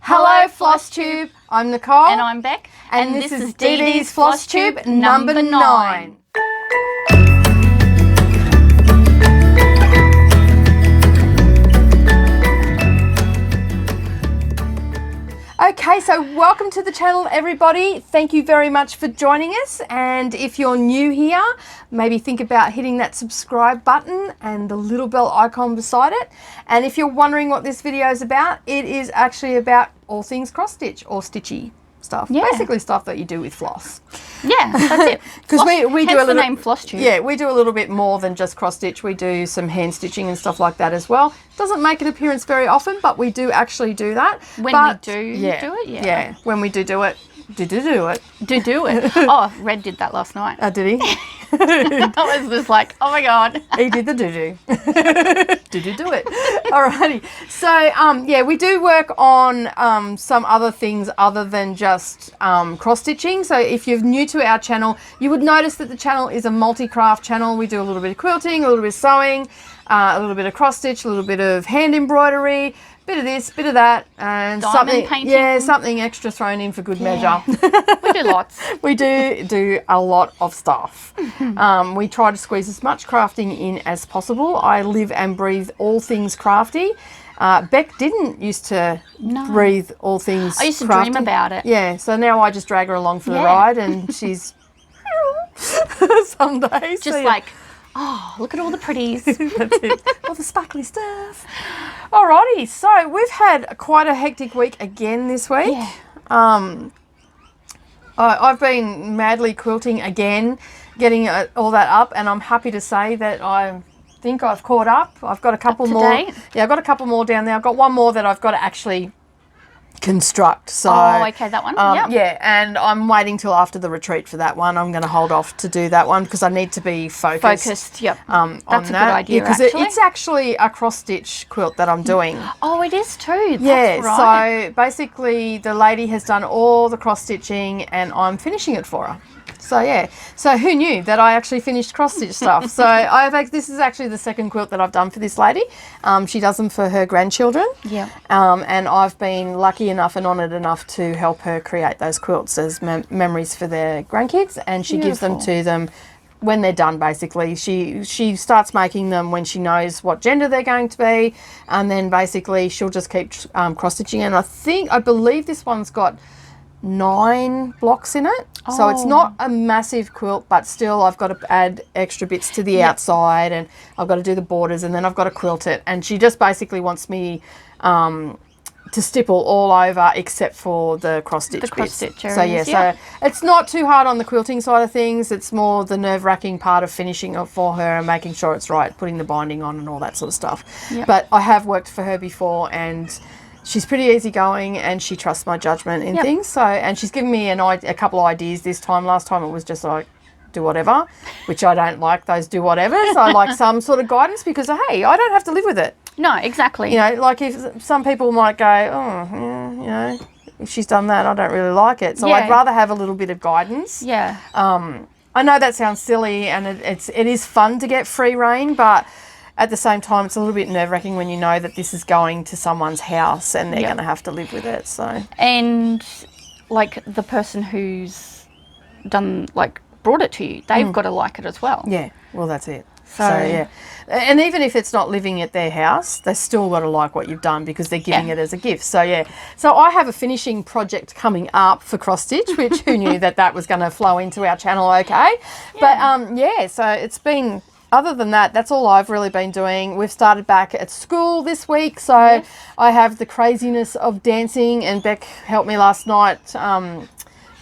Hello, Flosstube. I'm Nicole. And I'm Bec. And this is DDsFlosstube number 9. Okay, so welcome to the channel, everybody. Thank you very much for joining us. And if you're new here, maybe think about hitting that subscribe button and the little bell icon beside it. And if you're wondering what this video is about, it is actually about all things cross stitch or stitchy stuff. Yeah. Basically stuff that you do with floss. Yeah, that's it. Because we do a little, the name Flosstube. Yeah, we do a little bit more than just cross stitch. We do some hand stitching and stuff like that as well. Doesn't make an appearance very often, but we do actually do that. When we do it, yeah. Yeah, when we do it. Do it. Oh, Red did that last night. Oh, did he? I was just like, oh my God. He did the do-do. Do it. Alrighty. So, yeah, we do work on some other things other than just cross-stitching. So if you're new to our channel, you would notice that the channel is a multi-craft channel. We do a little bit of quilting, a little bit of sewing, a little bit of cross-stitch, a little bit of hand embroidery, bit of this, bit of that, and diamond painting. Yeah, something extra thrown in for good measure. We do lots. We do a lot of stuff. We try to squeeze as much crafting in as possible. I live and breathe all things crafty. Bec didn't used to breathe all things I used to crafty. dream about it. Yeah, so now I just drag her along for the ride, and she's some days. Just like, oh, look at all the pretties. That's it. All the sparkly stuff. Alrighty, so we've had quite a hectic week again this week. Yeah. I've been madly quilting again, getting all that up, and I'm happy to say that I think I've caught up. I've got a couple more. Date? Yeah, I've got a couple more down there. I've got one more that I've got to actually construct. So okay, that one. Yeah, and I'm waiting till after the retreat for that one. I'm going to hold off to do that one because I need to be focused. Yep. On That's a that. good idea. Because it's actually a cross stitch quilt that I'm doing. Oh, it is too. That's right. So basically the lady has done all the cross stitching and I'm finishing it for her. So yeah, so who knew that I actually finished cross stitch stuff? So this is actually the second quilt that I've done for this lady. She does them for her grandchildren. Yeah. And I've been lucky enough and honoured enough to help her create those quilts as memories for their grandkids, and she gives them to them when they're done. Basically, she starts making them when she knows what gender they're going to be, and then basically she'll just keep cross stitching. And I believe this one's got 9 blocks in it. So it's not a massive quilt, but still I've got to add extra bits to the outside, and I've got to do the borders, and then I've got to quilt it. And she just basically wants me to stipple all over except for the cross stitch bits. So yeah, so it's not too hard on the quilting side of things. It's more the nerve-wracking part of finishing it for her and making sure it's right, putting the binding on and all that sort of stuff. But I have worked for her before, and she's pretty easygoing, and she trusts my judgment in things. So, and she's given me a couple of ideas this time. Last time it was just like, do whatever, which I don't like those do whatevers. I like some sort of guidance because, hey, I don't have to live with it. No, exactly. You know, like if some people might go, oh, yeah, you know, if she's done that, I don't really like it. So I'd rather have a little bit of guidance. Yeah. I know that sounds silly, and it is fun to get free rein, but at the same time, it's a little bit nerve-wracking when you know that this is going to someone's house and they're going to have to live with it. So, and like the person who's brought it to you, they've got to like it as well. Yeah, well, that's it. So yeah, and even if it's not living at their house, they still got to like what you've done because they're giving it as a gift. So yeah, so I have a finishing project coming up for cross stitch, which who knew that was going to flow into our channel? Okay, but yeah, so it's been. Other than that, that's all I've really been doing. We've started back at school this week, so I have the craziness of dancing, and Bec helped me last night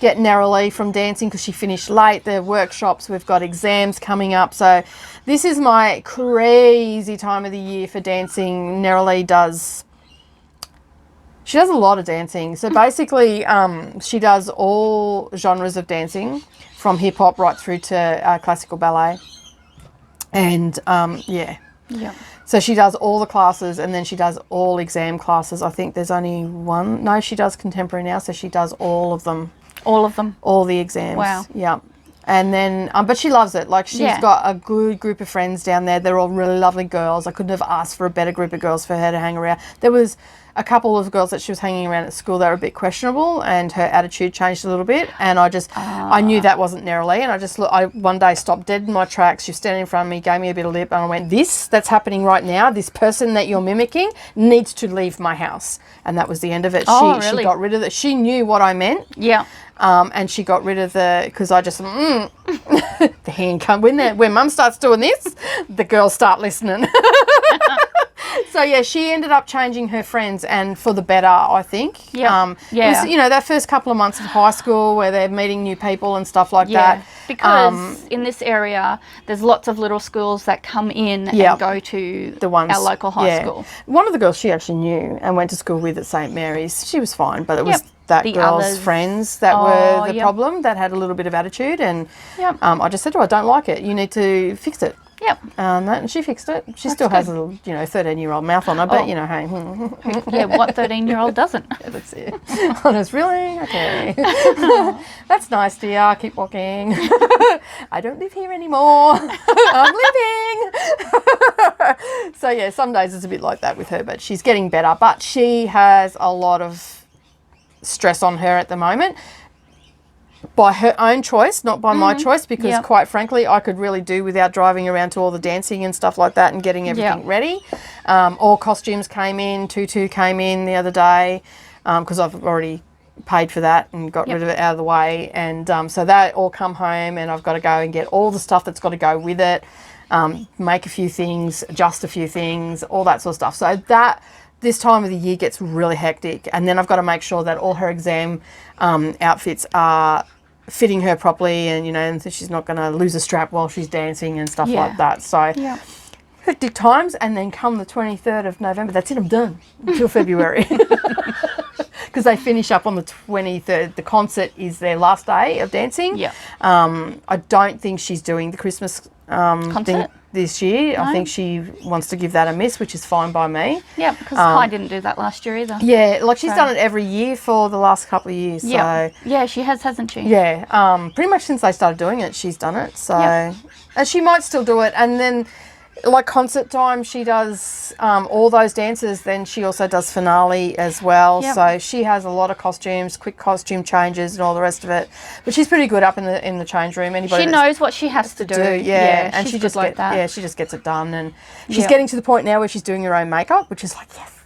get Darvanalee from dancing because she finished late. The workshops, we've got exams coming up, so this is my crazy time of the year for dancing. Darvanalee does a lot of dancing. So basically, she does all genres of dancing, from hip hop right through to classical ballet. And so she does all the classes, and then she does all exam classes. I think there's only one. No, she does contemporary now, so she does all of them. All of them? All the exams. Wow. Yeah. And then, but she loves it. Like, she's got a good group of friends down there. They're all really lovely girls. I couldn't have asked for a better group of girls for her to hang around. There was a couple of girls that she was hanging around at school that were a bit questionable, and her attitude changed a little bit. And I knew that wasn't Neroli, and I one day stopped dead in my tracks. She was standing in front of me, gave me a bit of lip, and I went, that's happening right now. This person that you're mimicking needs to leave my house. And that was the end of it. Really? She got rid of it. She knew what I meant. Yeah. And she got rid of because I just, the hand come when Mum starts doing this, the girls start listening. So yeah, she ended up changing her friends, and for the better, I think. Yeah. It was, that first couple of months of high school where they're meeting new people and stuff like that. Because in this area, there's lots of little schools that come in and go to our local high school. One of the girls she actually knew and went to school with at St. Mary's, she was fine, but it was that girl's friends that were the problem, that had a little bit of attitude, and I just said to her, I don't like it. You need to fix it. Yep. And she fixed it. She still has a little, 13-year-old mouth on her, but, hey. Yeah, what 13-year-old doesn't? That's it. Honest, really? Okay. That's nice, dear. I'll keep walking. I don't live here anymore. I'm living. So, yeah, some days it's a bit like that with her, but she's getting better. But she has a lot of stress on her at the moment. By her own choice, not by my choice, because quite frankly, I could really do without driving around to all the dancing and stuff like that and getting everything ready. All costumes came in, tutu came in the other day, because I've already paid for that and got rid of it out of the way. And so that all come home, and I've got to go and get all the stuff that's got to go with it, make a few things, adjust a few things, all that sort of stuff. So that this time of the year gets really hectic, and then I've got to make sure that all her exam outfits are fitting her properly, and and she's not going to lose a strap while she's dancing and stuff like that. So hectic times. And then come the 23rd of November, that's it, I'm done until February, because they finish up on the 23rd. The concert is their last day of dancing. I don't think she's doing the Christmas thing this year. No. I think she wants to give that a miss, which is fine by me. Yeah, because Kai didn't do that last year either. Yeah, like she's done it every year for the last couple of years. Yeah, so. Yeah, she has, hasn't she? Yeah, pretty much since they started doing it, she's done it. So, and she might still do it. And then, like concert time, she does all those dances. Then she also does finale as well. So she has a lot of costumes, quick costume changes, and all the rest of it. But she's pretty good up in the change room. Anybody she knows what she has to do. And she just like that. Yeah, she just gets it done. And she's getting to the point now where she's doing her own makeup, which is like, yes.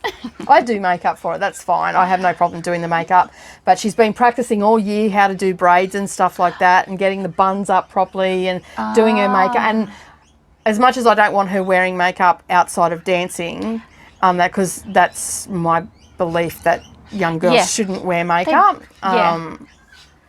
I do makeup for it. That's fine. I have no problem doing the makeup. But she's been practicing all year how to do braids and stuff like that, and getting the buns up properly, and doing her makeup. And as much as I don't want her wearing makeup outside of dancing, because that's my belief that young girls shouldn't wear makeup.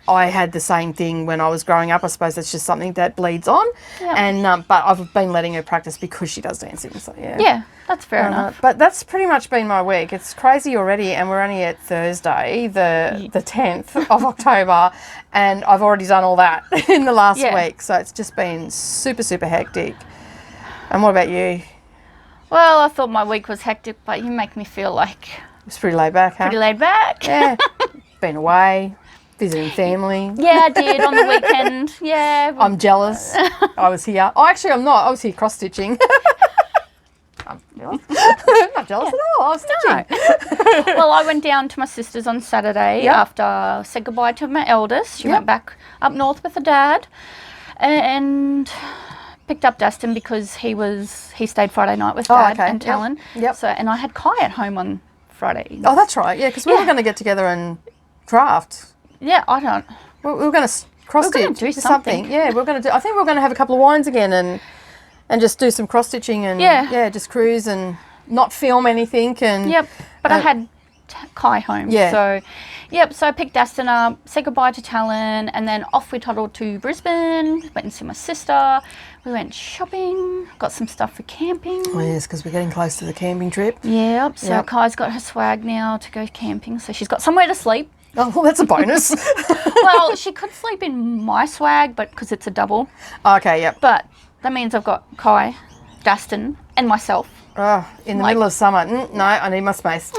I had the same thing when I was growing up. I suppose it's just something that bleeds on. And but I've been letting her practice because she does dancing. So yeah, that's fair enough. But that's pretty much been my week. It's crazy already, and we're only at Thursday, the 10th of October, and I've already done all that in the last week. So it's just been super, super hectic. And what about you? Well, I thought my week was hectic, but you make me feel like... It's pretty laid back, huh? Pretty laid back. Yeah. Been away, visiting family. Yeah, I did on the weekend. Yeah. I'm jealous. I was here. Oh, actually, I'm not. I was here cross-stitching. I'm jealous. Not jealous at all. I was stitching. Well, I went down to my sister's on Saturday after I said goodbye to my eldest. She went back up north with her dad, and... picked up Dustin because he stayed Friday night with Dad and Talon. So, and I had Kai at home on Friday. Oh, that's right. Yeah, because we were going to get together and craft. Yeah, I don't. We were going to cross stitch. Do something. Yeah, we're going to do. I think we're going to have a couple of wines again and just do some cross stitching and just cruise and not film anything and. But I had Kai home. So. So I picked Dustin up, said goodbye to Talon, and then off we toddled to Brisbane, went and see my sister. We went shopping, got some stuff for camping. Oh, yes, because we're getting close to the camping trip. So Kai's got her swag now to go camping, so she's got somewhere to sleep. Oh, well, that's a bonus. Well, she could sleep in my swag, but because it's a double. Okay, yep. But that means I've got Kai, Dustin, and myself. Oh, in the middle of summer. No, I need my space.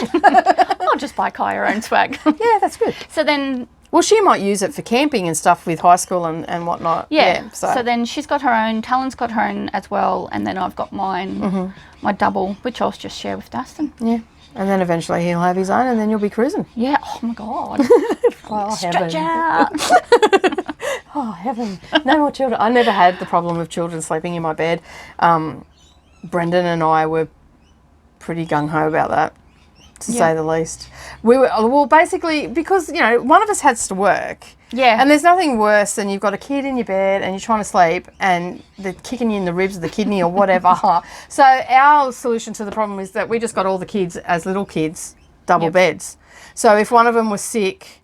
I'll just buy Kai her own swag. Yeah, that's good. So then... Well, she might use it for camping and stuff with high school and whatnot. So then she's got her own, Talon's got her own as well, and then I've got mine, my double, which I'll just share with Dustin. Yeah. And then eventually he'll have his own and then you'll be cruising. Yeah. Oh, my God. Oh, Stretch heaven. out. Oh, heaven. No more children. I never had the problem of children sleeping in my bed. Brendan and I were pretty gung-ho about that, to say the least. We were, well, basically, because, you know, one of us has to work. Yeah. And there's nothing worse than you've got a kid in your bed and you're trying to sleep and they're kicking you in the ribs or the kidney or whatever. So our solution to the problem is that we just got all the kids as little kids, double beds. So if one of them was sick,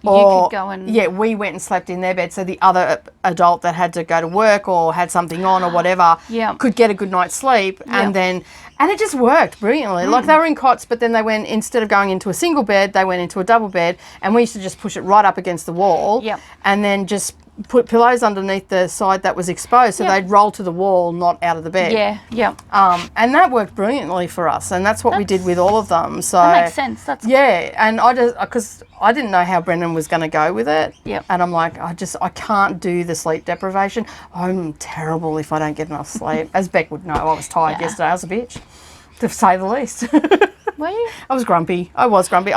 or, you could go and... Yeah, we went and slept in their bed so the other adult that had to go to work or had something on or whatever could get a good night's sleep. And then... And it just worked brilliantly. Like, they were in cots, but then they went, instead of going into a single bed, they went into a double bed. And we used to just push it right up against the wall. And then just put pillows underneath the side that was exposed. So they'd roll to the wall, not out of the bed. And that worked brilliantly for us. And that's what we did with all of them. So that makes sense. That's and I just, because I didn't know how Brendan was going to go with it. And I'm like, I can't do the sleep deprivation. I'm terrible if I don't get enough sleep. As Bec would know, I was tired yesterday. I was a bitch, to say the least. Were you? I was grumpy. I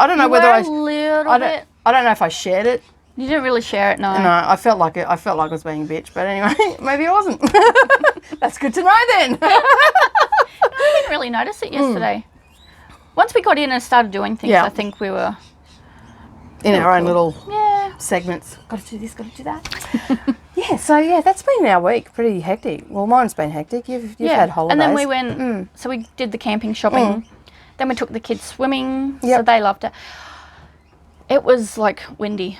don't know whether I don't know if I shared it. You didn't really share it, no. No, I felt like I was being a bitch, but anyway, maybe I wasn't. That's good to know then. I didn't really notice it yesterday. Once we got in and started doing things, I think we were in our own little segments. Got to do this, got to do that. So that's been our week. Pretty hectic. Well, mine's been hectic. You've had holidays. And then we went, so we did the camping shopping. Then we took the kids swimming, so they loved it. It was like windy.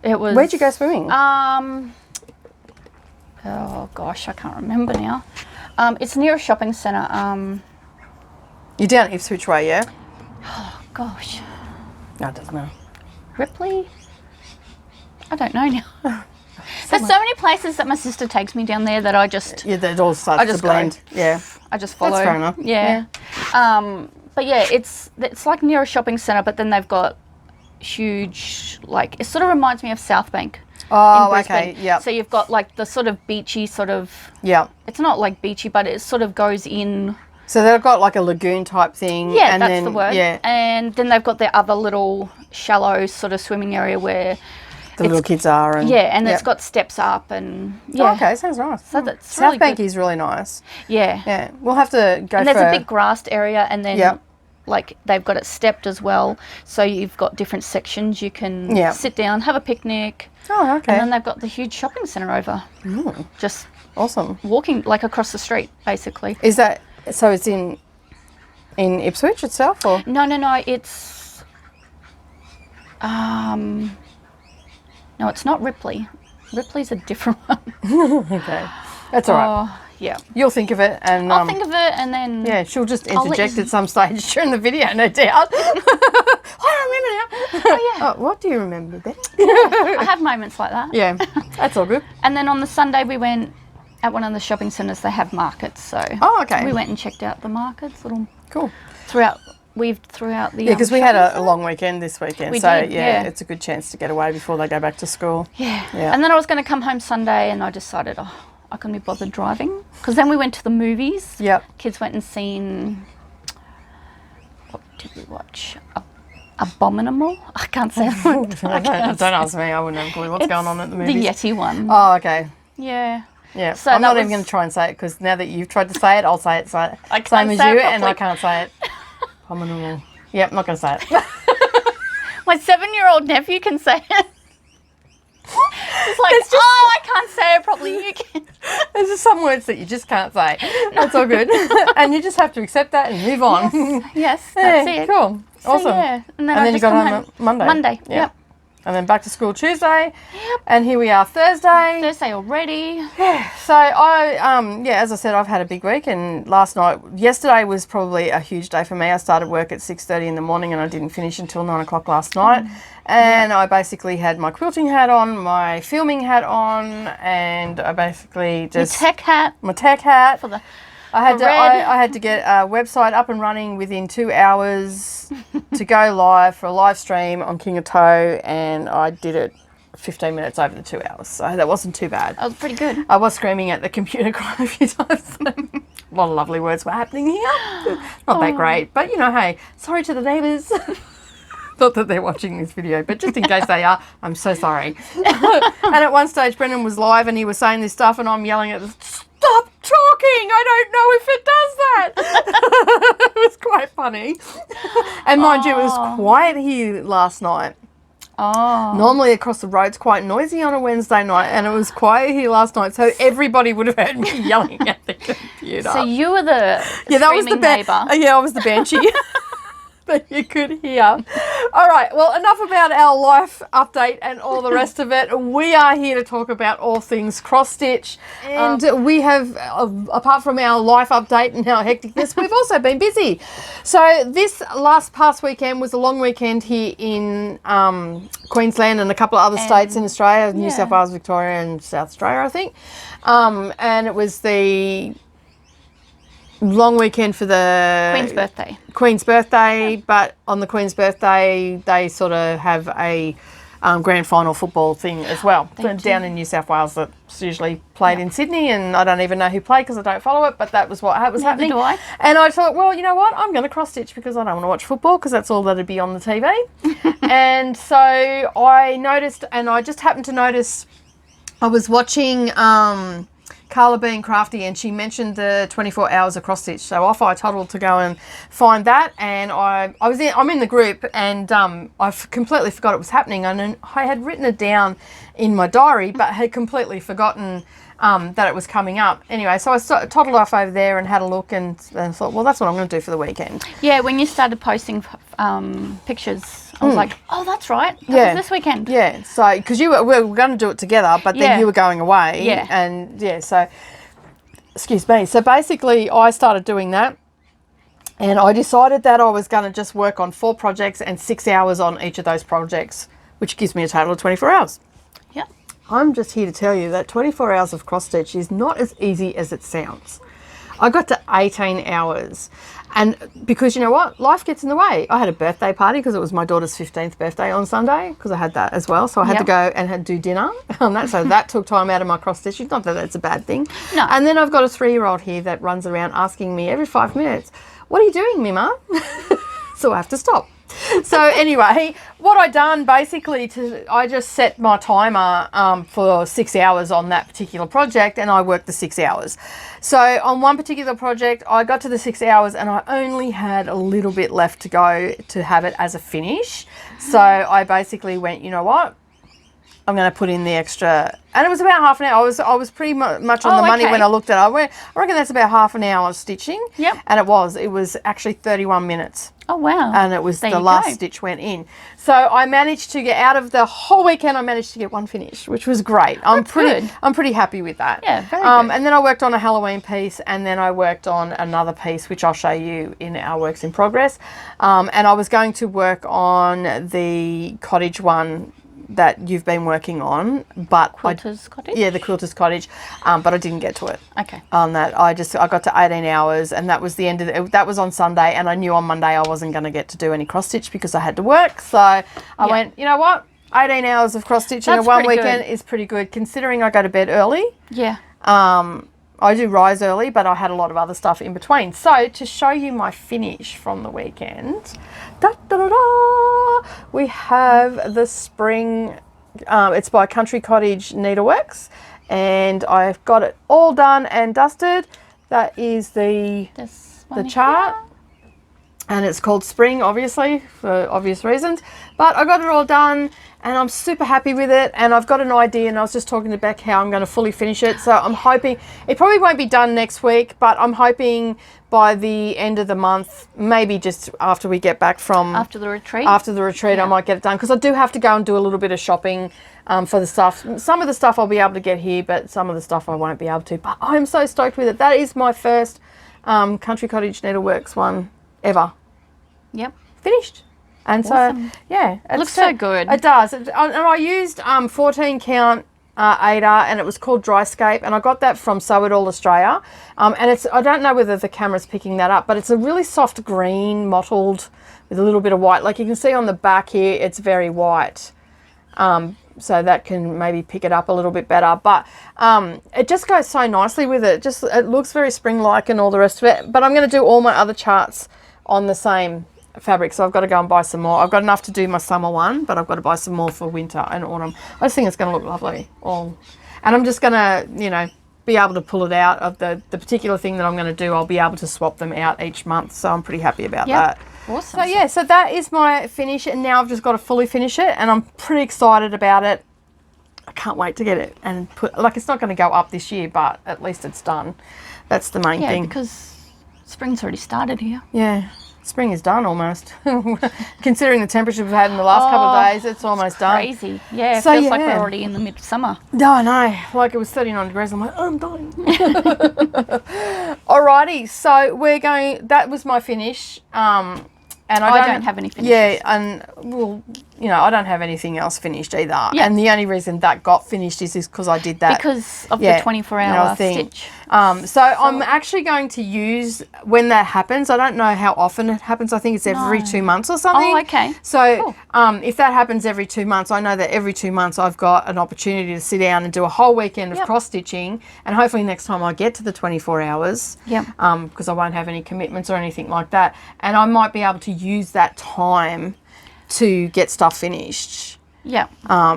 It was. Where'd you go swimming? Oh gosh, I can't remember now. It's near a shopping centre. You're down Ipswich Way, yeah? Oh gosh. No, it doesn't know. Ripley? I don't know now. There's so many places that my sister takes me down there that I just... Yeah, that all starts to blend. Yeah. I just follow. That's fair enough. Yeah. But yeah, it's like near a shopping centre, but then they've got huge, like, it sort of reminds me of South Bank. Oh, okay, yeah. So you've got like the sort of beachy sort of... Yeah. It's not like beachy, but it sort of goes in... So they've got like a lagoon type thing. Yeah, and that's then, the word. Yeah. And then they've got their other little shallow sort of swimming area where... The little kids are. And, and it's got steps up and... Yeah. Oh, okay, sounds nice. So that's South really Bank good. is really nice. Yeah. Yeah, we'll have to go and there's a big grassed area and then... Like, they've got it stepped as well. So you've got different sections. You can sit down, have a picnic. Oh, okay. And then they've got the huge shopping centre over. Just awesome. Walking, like, across the street, basically. Is that... So it's in Ipswich itself, or...? No, it's... No, it's not Ripley. Ripley's a different one. Okay. That's all right. Yeah. You'll think of it and... I'll think of it and then... Yeah, she'll just interject at some stage during the video, no doubt. I remember now. Oh, yeah. Oh, what do you remember, Bec? I have moments like that. Yeah, that's all good. And then on the Sunday we went at one of the shopping centres, they have markets, so... Oh, okay. We went and checked out the markets, Cool. Weaved throughout the... Yeah, because we had a long weekend this weekend, we so did, it's a good chance to get away before they go back to school. Yeah. And then I was going to come home Sunday and I decided, I couldn't be bothered driving. Because then we went to the movies. Yep. Kids went and seen... What did we watch? Abominable? I can't say that one. Don't ask me, I wouldn't have a clue what's going on at the movies. The Yeti one. Oh, okay. Yeah. Yeah, so I'm not even going to try and say it because now that you've tried to say it, I'll say it. Same as you, and I can't say it. Abominable. Yep, not going to say it. My 7-year-old nephew can say it. It's like, I can't say it properly, you can. There's just some words that you just can't say. That's all good. And you just have to accept that and move on. Yes, that's it. Cool. Awesome. So, yeah. And then you got home Monday. Monday, yep. And then back to school Tuesday. Yep. And here we are Thursday. Thursday already. Yeah. So as I said, I've had a big week, and yesterday was probably a huge day for me. I started work at 6:30 in the morning and I didn't finish until 9 o'clock last night. And I basically had my quilting hat on, my filming hat on, and I basically just... My tech hat. For the... I had to get a website up and running within 2 hours to go live for a live stream on King of Toe, and I did it 15 minutes over the 2 hours, so that wasn't too bad. That was pretty good. I was screaming at the computer quite a few times. lot of lovely words were happening here. Not that great, but you know, hey, sorry to the neighbours. Not that they're watching this video, but just in case they are, I'm so sorry. And at one stage, Brendan was live and he was saying this stuff and I'm yelling at him, stop talking! I don't know if it does that. It was quite funny. And mind you, it was quiet here last night. Oh. Normally across the road's quite noisy on a Wednesday night, and it was quiet here last night, so everybody would have heard me yelling at the computer. So you were the that was the neighbour. Yeah, I was the banshee. That you could hear. All right, well, enough about our life update and all the rest of it. We are here to talk about all things cross-stitch. And we have, apart from our life update and our hecticness, we've also been busy. So this past weekend was a long weekend here in Queensland and a couple of other states in Australia, New South Wales, Victoria and South Australia, I think. And it was the long weekend for the Queen's birthday, but on the Queen's birthday they sort of have a grand final football thing as well down in New South Wales. That's usually played in Sydney, and I don't even know who played because I don't follow it, but that was what was happening. Do I? And I thought, well, you know what, I'm going to cross stitch because I don't want to watch football because that's all that'd be on the TV. And so I noticed, and I just happened to notice, I was watching Carla being crafty, and she mentioned the 24 hours of cross stitch. So off I toddled to go and find that, and I'm in the group, and I've completely forgot it was happening, and I had written it down in my diary, but had completely forgotten that it was coming up. Anyway, so I toddled off over there and had a look, and thought, well, that's what I'm going to do for the weekend. Yeah, when you started posting pictures, I was like, oh, that's right. That was this weekend. Yeah, so because we were going to do it together, but then you were going away. Yeah. And so, excuse me. So basically, I started doing that, and I decided that I was going to just work on 4 projects and 6 hours on each of those projects, which gives me a total of 24 hours. Yeah. I'm just here to tell you that 24 hours of cross stitch is not as easy as it sounds. I got to 18 hours. And because you know what? Life gets in the way. I had a birthday party because it was my daughter's 15th birthday on Sunday, because I had that as well. So I had to go and do dinner on that. So that took time out of my cross stitching. Not that that's a bad thing. No. And then I've got a 3-year-old here that runs around asking me every 5 minutes, what are you doing, Mima? So I have to stop. So anyway, what I done basically, I just set my timer for 6 hours on that particular project, and I worked the 6 hours. So on one particular project, I got to the 6 hours and I only had a little bit left to go to have it as a finish. So I basically went, you know what? I'm going to put in the extra, and it was about half an hour. I was pretty much on the money when I looked at it. I reckon that's about half an hour of stitching. Yep. And it was actually 31 minutes. Oh, wow. And it was the last stitch went in. So I managed to get out of the whole weekend, I managed to get one finish, which was great. I'm pretty happy with that. Yeah, very good. And then I worked on a Halloween piece, and then I worked on another piece, which I'll show you in our works in progress. And I was going to work on the cottage one that you've been working on, but Quilter's Cottage? Yeah, the Quilter's Cottage, but I didn't get to it. Okay. On that, I got to 18 hours, and that was the end of it. That was on Sunday, and I knew on Monday I wasn't going to get to do any cross stitch because I had to work. So I went, you know what? 18 hours of cross stitch in one weekend is pretty good, considering I go to bed early. Yeah. I do rise early, but I had a lot of other stuff in between. So to show you my finish from the weekend, we have the spring, it's by Country Cottage Needleworks, and I've got it all done and dusted. That is the chart. And it's called Spring, obviously, for obvious reasons. But I got it all done, and I'm super happy with it. And I've got an idea, and I was just talking to Bec how I'm going to fully finish it. So I'm hoping, it probably won't be done next week, but I'm hoping by the end of the month, maybe just after we get back from... After the retreat? After the retreat, I might get it done. Because I do have to go and do a little bit of shopping for the stuff. Some of the stuff I'll be able to get here, but some of the stuff I won't be able to. But I'm so stoked with it. That is my first Country Cottage Needleworks one ever. Yep. Finished. And awesome. So, yeah. It looks so good. It does. And I used 14 count Ada, and it was called Dryscape, and I got that from Sew It All Australia. And it's, I don't know whether the camera's picking that up, but it's a really soft green, mottled, with a little bit of white. Like you can see on the back here, it's very white. so that can maybe pick it up a little bit better. But it just goes so nicely with it. It looks very spring-like and all the rest of it. But I'm going to do all my other charts on the same fabric, so I've got to go and buy some more. I've got enough to do my summer one, but I've got to buy some more for winter and autumn. I just think it's going to look lovely. And I'm just going to, you know, be able to pull it out of the particular thing that I'm going to do. I'll be able to swap them out each month, so I'm pretty happy about that. Awesome. So yeah, so that is my finish, and now I've just got to fully finish it, and I'm pretty excited about it. I can't wait to get it and put, like, it's not going to go up this year, but at least it's done. That's the main thing. Yeah, because spring's already started here. Yeah. Spring is done almost. Considering the temperatures we've had in the last couple of days, it's almost done. Crazy. Yeah, it feels like we're already in the midsummer. No, I know. Like, it was 39 degrees. I'm like, oh, I'm dying. Alrighty, so we're going, that was my finish. And I don't have any finishes. Yeah, and well, you know, I don't have anything else finished either. Yeah. And the only reason that got finished is because I did that. Because of the 24-hour stitch. So I'm actually going to use, when that happens, I don't know how often it happens. I think it's every 2 months or something. Oh, okay. So if that happens every 2 months, I know that every 2 months I've got an opportunity to sit down and do a whole weekend of cross-stitching. And hopefully next time I get to the 24 hours, because I won't have any commitments or anything like that. And I might be able to use that time to get stuff finished. Yeah.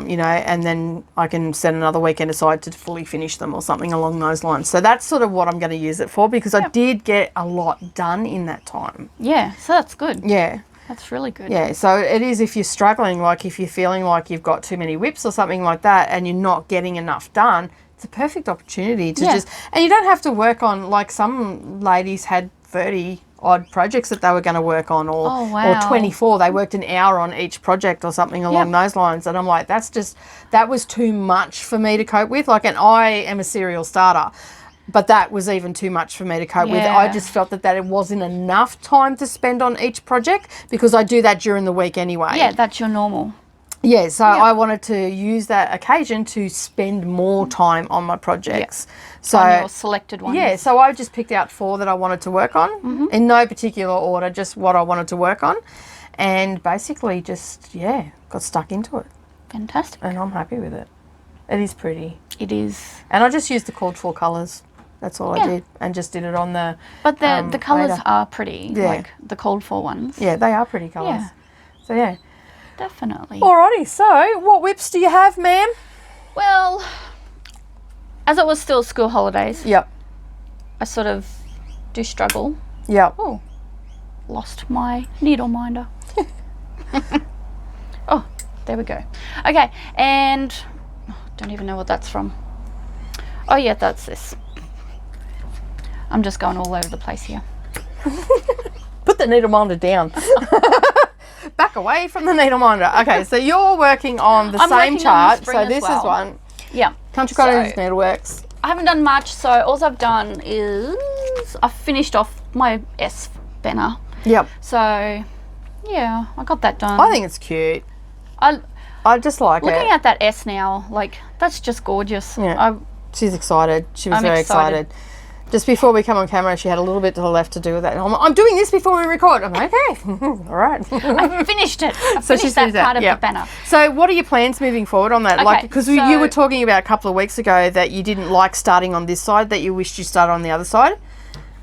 You know, and then I can set another weekend aside to fully finish them or something along those lines. So that's sort of what I'm going to use it for, because I did get a lot done in that time. Yeah, so that's good. Yeah. That's really good. Yeah, so it is, if you're struggling, like if you're feeling like you've got too many whips or something like that and you're not getting enough done, it's a perfect opportunity to just, and you don't have to work on, like some ladies had 30 odd projects that they were going to work on, or 24. They worked an hour on each project or something along those lines, and I'm like, that was too much for me to cope with. Like, and I am a serial starter, but that was even too much for me to cope with. I just felt that it wasn't enough time to spend on each project, because I do that during the week anyway. Yeah, that's your normal. Yeah, so I wanted to use that occasion to spend more time on my projects. So on your selected ones. Yeah, so I just picked out 4 that I wanted to work on, in no particular order, just what I wanted to work on, and basically just, got stuck into it. Fantastic. And I'm happy with it. It is pretty. It is. And I just used the called for colours. That's all I did, and just did it on the... But the colours later. are pretty, like the called for ones. Yeah, they are pretty colours. Yeah. So, yeah. Definitely. Alrighty, so what whips do you have, ma'am? Well, as it was still school holidays, I sort of do struggle. Oh, lost my needle minder. Oh, there we go. Okay, and don't even know what that's from. Oh yeah, that's this. I'm just going all over the place here. Put the needle minder down. Back away from the needle minder. Okay, so you're working on the same chart. So this is one. Yeah. Country Cottage Needleworks. I haven't done much, so all I've done is I finished off my S banner. Yep. So, yeah, I got that done. I think it's cute. I just like it. Looking at that S now, like, that's just gorgeous. Yeah. She's excited. She was very excited. Just before we come on camera, she had a little bit to the left to do with that. I'm doing this before we record. I'm like, okay, all right. I finished it. I finished that part of the banner. So what are your plans moving forward on that? Okay, like, because you were talking about a couple of weeks ago that you didn't like starting on this side, that you wished you started on the other side.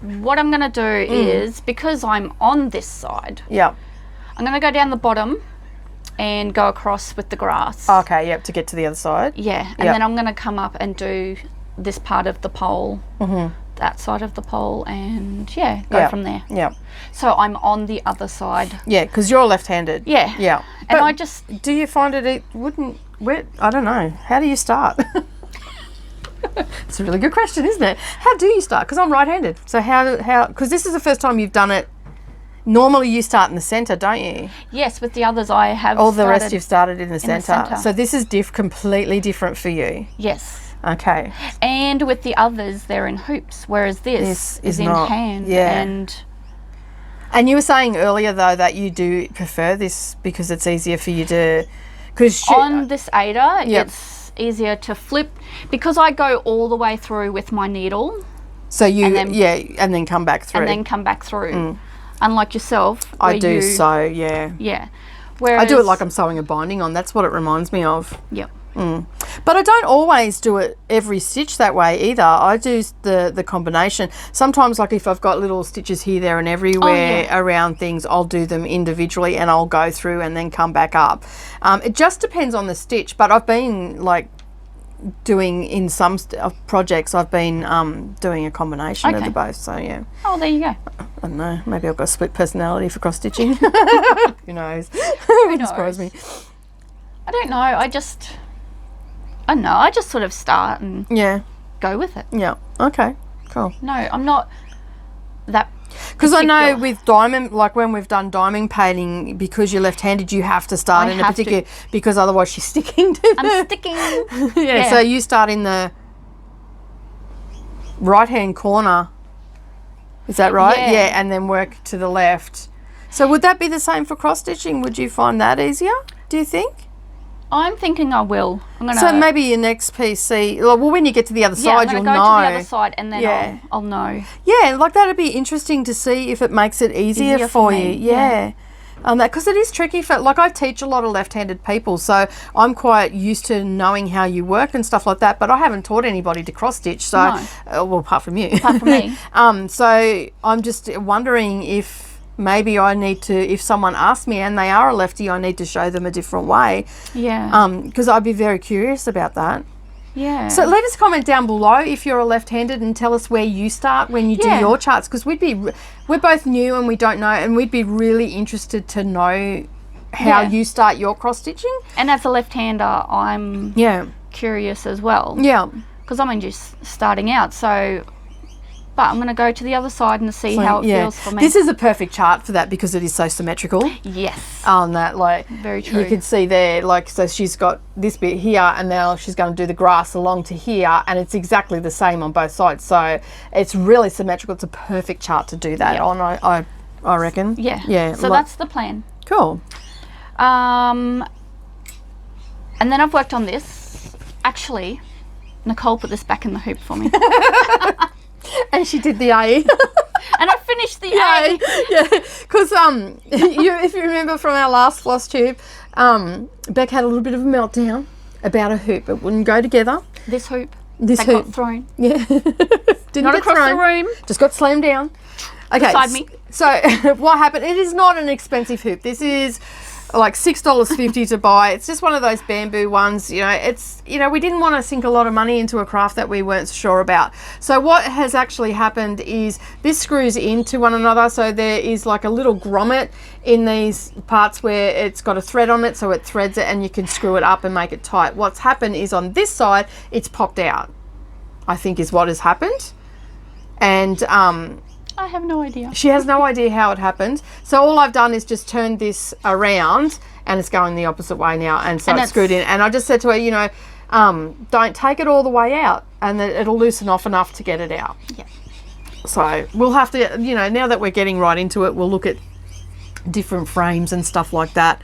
What I'm going to do is, because I'm on this side, I'm going to go down the bottom and go across with the grass. Okay, to get to the other side. Yeah, and then I'm going to come up and do this part of the pole. That side of the pole, and go from there. So I'm on the other side. Yeah, because you're left-handed. Yeah. And I just... Do you find it wouldn't... I don't know. How do you start? It's a really good question, isn't it? How do you start? Because I'm right-handed. So how... Because this is the first time you've done it. Normally you start in the centre, don't you? Yes, with the others I have all the rest you've started in the centre. So this is completely different for you. Yes. Okay. And with the others, they're in hoops, whereas this is in hand. Yeah. And you were saying earlier, though, that you do prefer this because it's easier for you to... On this Ada, it's easier to flip because I go all the way through with my needle. So you... and then come back through. And then come back through. Unlike yourself. I do Yeah. Whereas, I do it like I'm sewing a binding on. That's what it reminds me of. Yep. But I don't always do it every stitch that way either. I do the combination. Sometimes, like if I've got little stitches here, there and everywhere around things, I'll do them individually and I'll go through and then come back up. It just depends on the stitch, but I've been like doing in some projects, I've been doing a combination of the both. So yeah. Oh, there you go. I don't know. Maybe I've got a split personality for cross stitching. Who knows? Who knows? Surprise me. I don't know. I don't know. I just sort of start and go with it. Yeah. Okay. Cool. No, I'm not that. Because I know with diamond, like when we've done diamond painting, because you're left-handed, you have to start in a particular, because otherwise she's sticking to I'm sticking. yeah, so you start in the right-hand corner. Is that right? Yeah, and then work to the left. So would that be the same for cross-stitching? Would you find that easier, do you think? I'm thinking I will. So maybe your next piece, see, well, when you get to the other side, you'll know. I'm going to go to the other side and then I'll know. Yeah, like that'd be interesting to see if it makes it easier for you. Yeah. Because it is tricky for, like, I teach a lot of left-handed people, so I'm quite used to knowing how you work and stuff like that, but I haven't taught anybody to cross-stitch, so, well, apart from you. Apart from me. So I'm just wondering if maybe I need to, if someone asks me and they are a lefty, I need to show them a different way. Yeah. Because I'd be very curious about that. Yeah. So leave us a comment down below if you're a left-handed and tell us where you start when you do your charts, because we're both new and we don't know, and we'd be really interested to know how you start your cross-stitching. And as a left-hander, I'm curious as well. Yeah. Because I'm just starting out, so... But I'm going to go to the other side and see how it feels for me. This is a perfect chart for that because it is so symmetrical. Yes. On that, like, very true. You can see there, like, so she's got this bit here and now she's going to do the grass along to here, and it's exactly the same on both sides. So it's really symmetrical. It's a perfect chart to do that on, I reckon. Yeah. Yeah. So that's the plan. Cool. And then I've worked on this. Actually, Nicole put this back in the hoop for me. And she did the A. And I finished the A. Yeah, because if you remember from our last Flosstube, Bec had a little bit of a meltdown about a hoop. It wouldn't go together. This hoop. That got thrown. Yeah. Didn't Not get across thrown. the room. Just got slammed down. Okay. Beside me. So what happened? It is not an expensive hoop. This is like $6.50 to buy. It's just one of those bamboo ones. You know, it's, you know, we didn't want to sink a lot of money into a craft that we weren't sure about. So what has actually happened is this screws into one another. So there is like a little grommet in these parts where it's got a thread on it, so it threads it and you can screw it up and make it tight. What's happened is on this side, it's popped out, I think is what has happened. And I have no idea. she has no idea how it happened. So all I've done is just turned this around and it's going the opposite way now. And so it's screwed in. And I just said to her, you know, don't take it all the way out, and that it'll loosen off enough to get it out. Yeah. So we'll have to, you know, now that we're getting right into it, we'll look at different frames and stuff like that.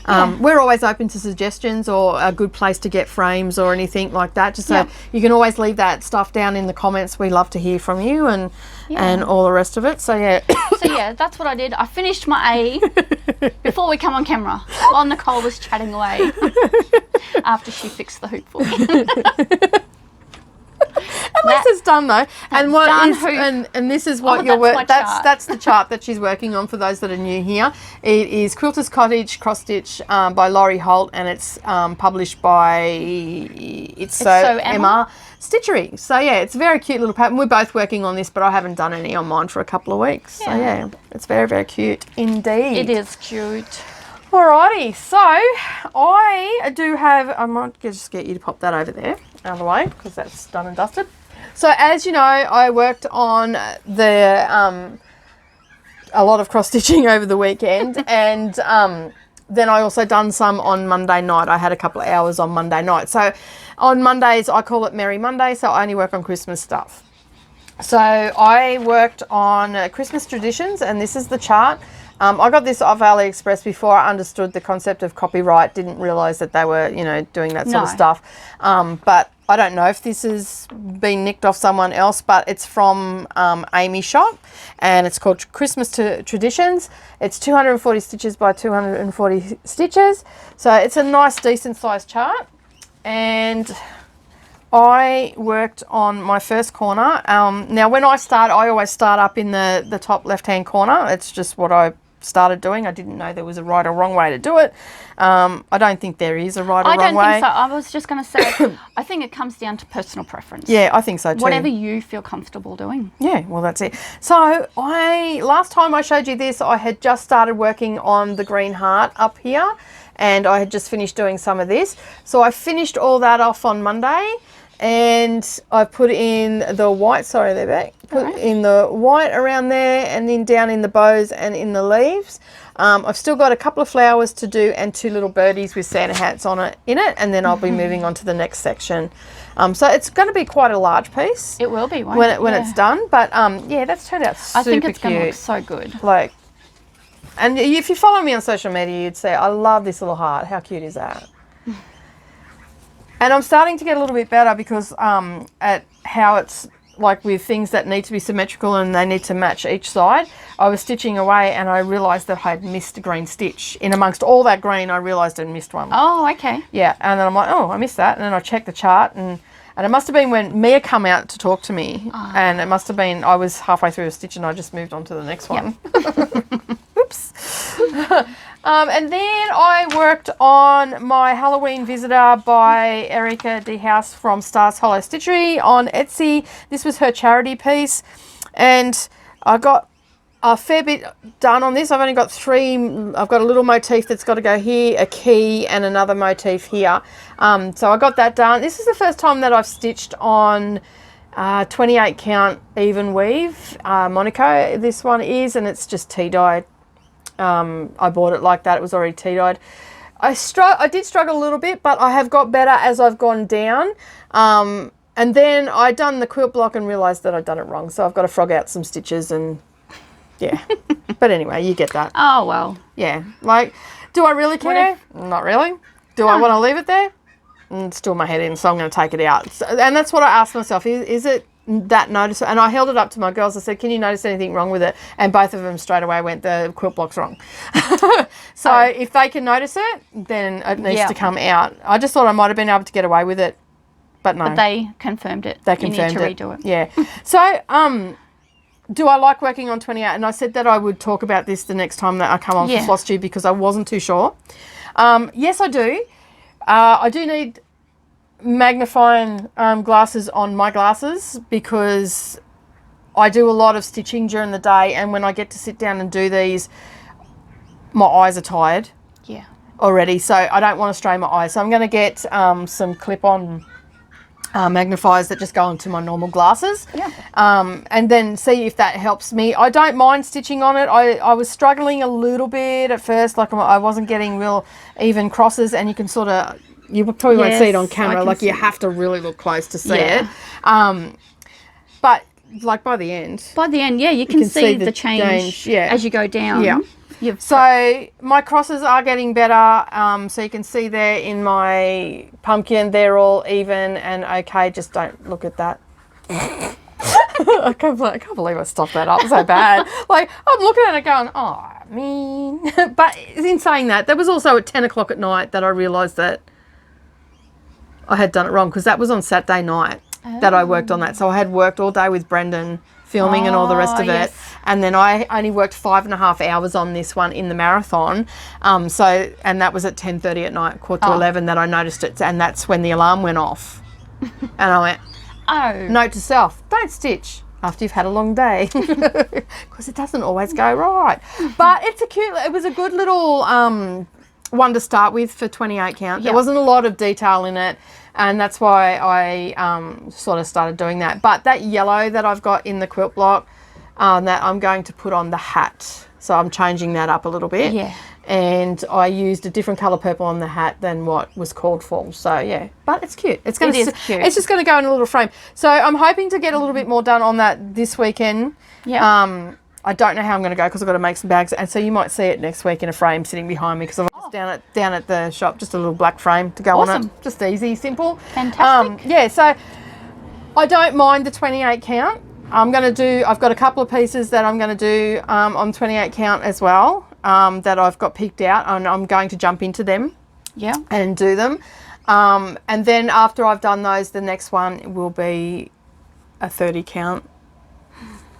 We're always open to suggestions or a good place to get frames or anything like that. Just so you can always leave that stuff down in the comments. We love to hear from you and all the rest of it. So yeah. So yeah, that's what I did. I finished my A before we come on camera while Nicole was chatting away after she fixed the hoop for me. At least it's done though. And what is, and this is what you're working. That's the chart that she's working on for those that are new here. It is Quilter's Cottage Cross Stitch by Laurie Holt, and it's published by It's So Emma Stitchery. So yeah, it's a very cute little pattern. We're both working on this, but I haven't done any on mine for a couple of weeks. So yeah, it's very, very cute indeed. It is cute. Alrighty, so I do have, I might just get you to pop that over there out of the way because that's done and dusted. So as you know, I worked on the a lot of cross stitching over the weekend, and then I also done some on Monday night. I had a couple of hours on Monday night. So on Mondays I call it Merry Monday, so I only work on Christmas stuff. So I worked on Christmas traditions, and this is the chart. I got this off AliExpress before I understood the concept of copyright, didn't realise that they were, you know, doing that sort of stuff. But I don't know if this has been nicked off someone else, but it's from Amy Shop, and it's called Christmas Traditions. It's 240 stitches by 240 stitches. So it's a nice, decent sized chart. and I worked on my first corner. Now, when I start, I always start up in the top left-hand corner. It's just what I started doing. I didn't know there was a right or wrong way to do it. I don't think there is a right or wrong way. I don't think so. I was just going to say, I think it comes down to personal preference. Yeah, I think so too. Whatever you feel comfortable doing. Yeah, well, that's it. So last time I showed you this, I had just started working on the green heart up here, and I had just finished doing some of this. So I finished all that off on Monday, and I put in the white, sorry, they're back. Put in the white around there, and then down in the bows and in the leaves. I've still got a couple of flowers to do and 2 little birdies with Santa hats on it, and then I'll be moving on to the next section. So it's going to be quite a large piece. It will be, won't when it's done. But yeah, that's turned out super cute. I think it's going to look so good. Like, and if you follow me on social media, you'd say, I love this little heart. How cute is that? And I'm starting to get a little bit better because at how it's like with things that need to be symmetrical and they need to match each side. I was stitching away and I realised that I had missed a green stitch. In amongst all that green, I realised I'd missed one. Oh, okay. Yeah, and then I'm like, oh, I missed that. And then I checked the chart, and it must have been when Mia come out to talk to me. Oh. And it must have been, I was halfway through a stitch and I just moved on to the next one. Yep. Oops. And then I worked on my Halloween Visitor by Erica D. House from Stars Hollow Stitchery on Etsy. This was her charity piece, and I got a fair bit done on this. I've only got 3. I've got a little motif that's got to go here, a key, and another motif here. So I got that done. This is the first time that I've stitched on 28 count even weave Monaco. This one is, and it's just tea dyed. I bought it like that. It was already tea dyed. I did struggle a little bit, but I have got better as I've gone down. And then I done the quilt block and realised that I'd done it wrong. So I've got to frog out some stitches and yeah. But anyway, you get that. Oh, well. Yeah. Like, do I really care? Not really. Do I want to leave it there? It's still my head in, so I'm going to take it out. So, and that's what I asked myself. Is it that noticeable? And I held it up to my girls. I said, can you notice anything wrong with it? And both of them straight away went, the quilt block's wrong. So if they can notice it, then it needs to come out. I just thought I might have been able to get away with it, but no. But they confirmed it. They confirmed you need to redo it. Yeah. So, do I like working on 28? And I said that I would talk about this the next time that I come on for Flosstube because I wasn't too sure. Yes, I do. I do need magnifying glasses on my glasses because I do a lot of stitching during the day, and when I get to sit down and do these, my eyes are tired already, so I don't want to strain my eyes. So I'm going to get some clip-on magnifiers that just go into my normal glasses, and then see if that helps me. I don't mind stitching on it. I was struggling a little bit at first, like I wasn't getting real even crosses, and you can sort of, you probably won't see it on camera, like you have to really look close to see it. But like by the end, you can see the change as you go down. So my crosses are getting better. So you can see there in my pumpkin, they're all even and okay. Just don't look at that. I can't believe I stuffed that up so bad. Like, I'm looking at it going, oh, mean. But in saying that, that was also at 10 o'clock at night that I realised that I had done it wrong, because that was on Saturday night that I worked on that. So I had worked all day with Brendan filming and all the rest of it. And then I only worked 5.5 hours on this one in the marathon. And that was at 10:30 at night, 10:45 that I noticed it. And that's when the alarm went off. And I went, note to self, don't stitch after you've had a long day, because it doesn't always go right. But it was a good little one to start with for 28 count. There wasn't a lot of detail in it, and that's why I sort of started doing that. But that yellow that I've got in the quilt block, that I'm going to put on the hat. So I'm changing that up a little bit. Yeah. And I used a different colour purple on the hat than what was called for. So, yeah. But it's cute. It is cute. It's just going to go in a little frame. So I'm hoping to get a little bit more done on that this weekend. Yeah. I don't know how I'm going to go, because I've got to make some bags. And so you might see it next week in a frame sitting behind me, because I've got down at the shop, just a little black frame to go on it. Just easy, simple. Fantastic. Yeah, so I don't mind the 28 count. I've got a couple of pieces that I'm going to do on 28 count as well, that I've got picked out, and I'm going to jump into them and do them. And then after I've done those, the next one will be a 30 count.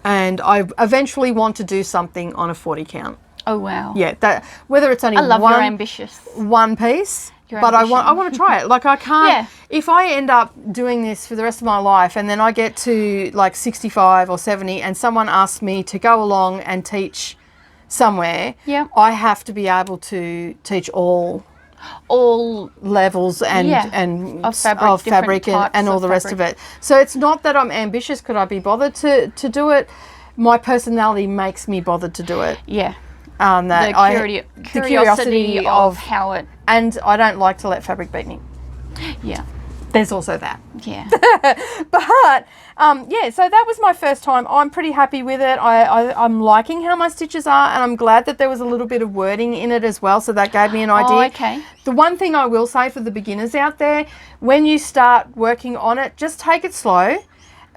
And I eventually want to do something on a 40 count. Oh, wow. Yeah, that whether it's only I love you're ambitious. one piece, Your but ambition. I want to try it. Like I can't, Yeah. if I end up doing this for the rest of my life and then I get to like 65 or 70 and someone asks me to go along and teach somewhere, Yeah. I have to be able to teach all levels and Of fabric, and all the rest of it. So it's not that I'm ambitious. Could I be bothered to do it? My personality makes me bothered to do it. Yeah. The Curiosity of how it... And I don't like to let fabric beat me. Yeah. There's also that. Yeah. But yeah, so that was my first time. I'm pretty happy with it. I'm liking how my stitches are, and I'm glad that there was a little bit of wording in it as well, so that gave me an idea. Oh, okay. The one thing I will say for the beginners out there, when you start working on it, just take it slow.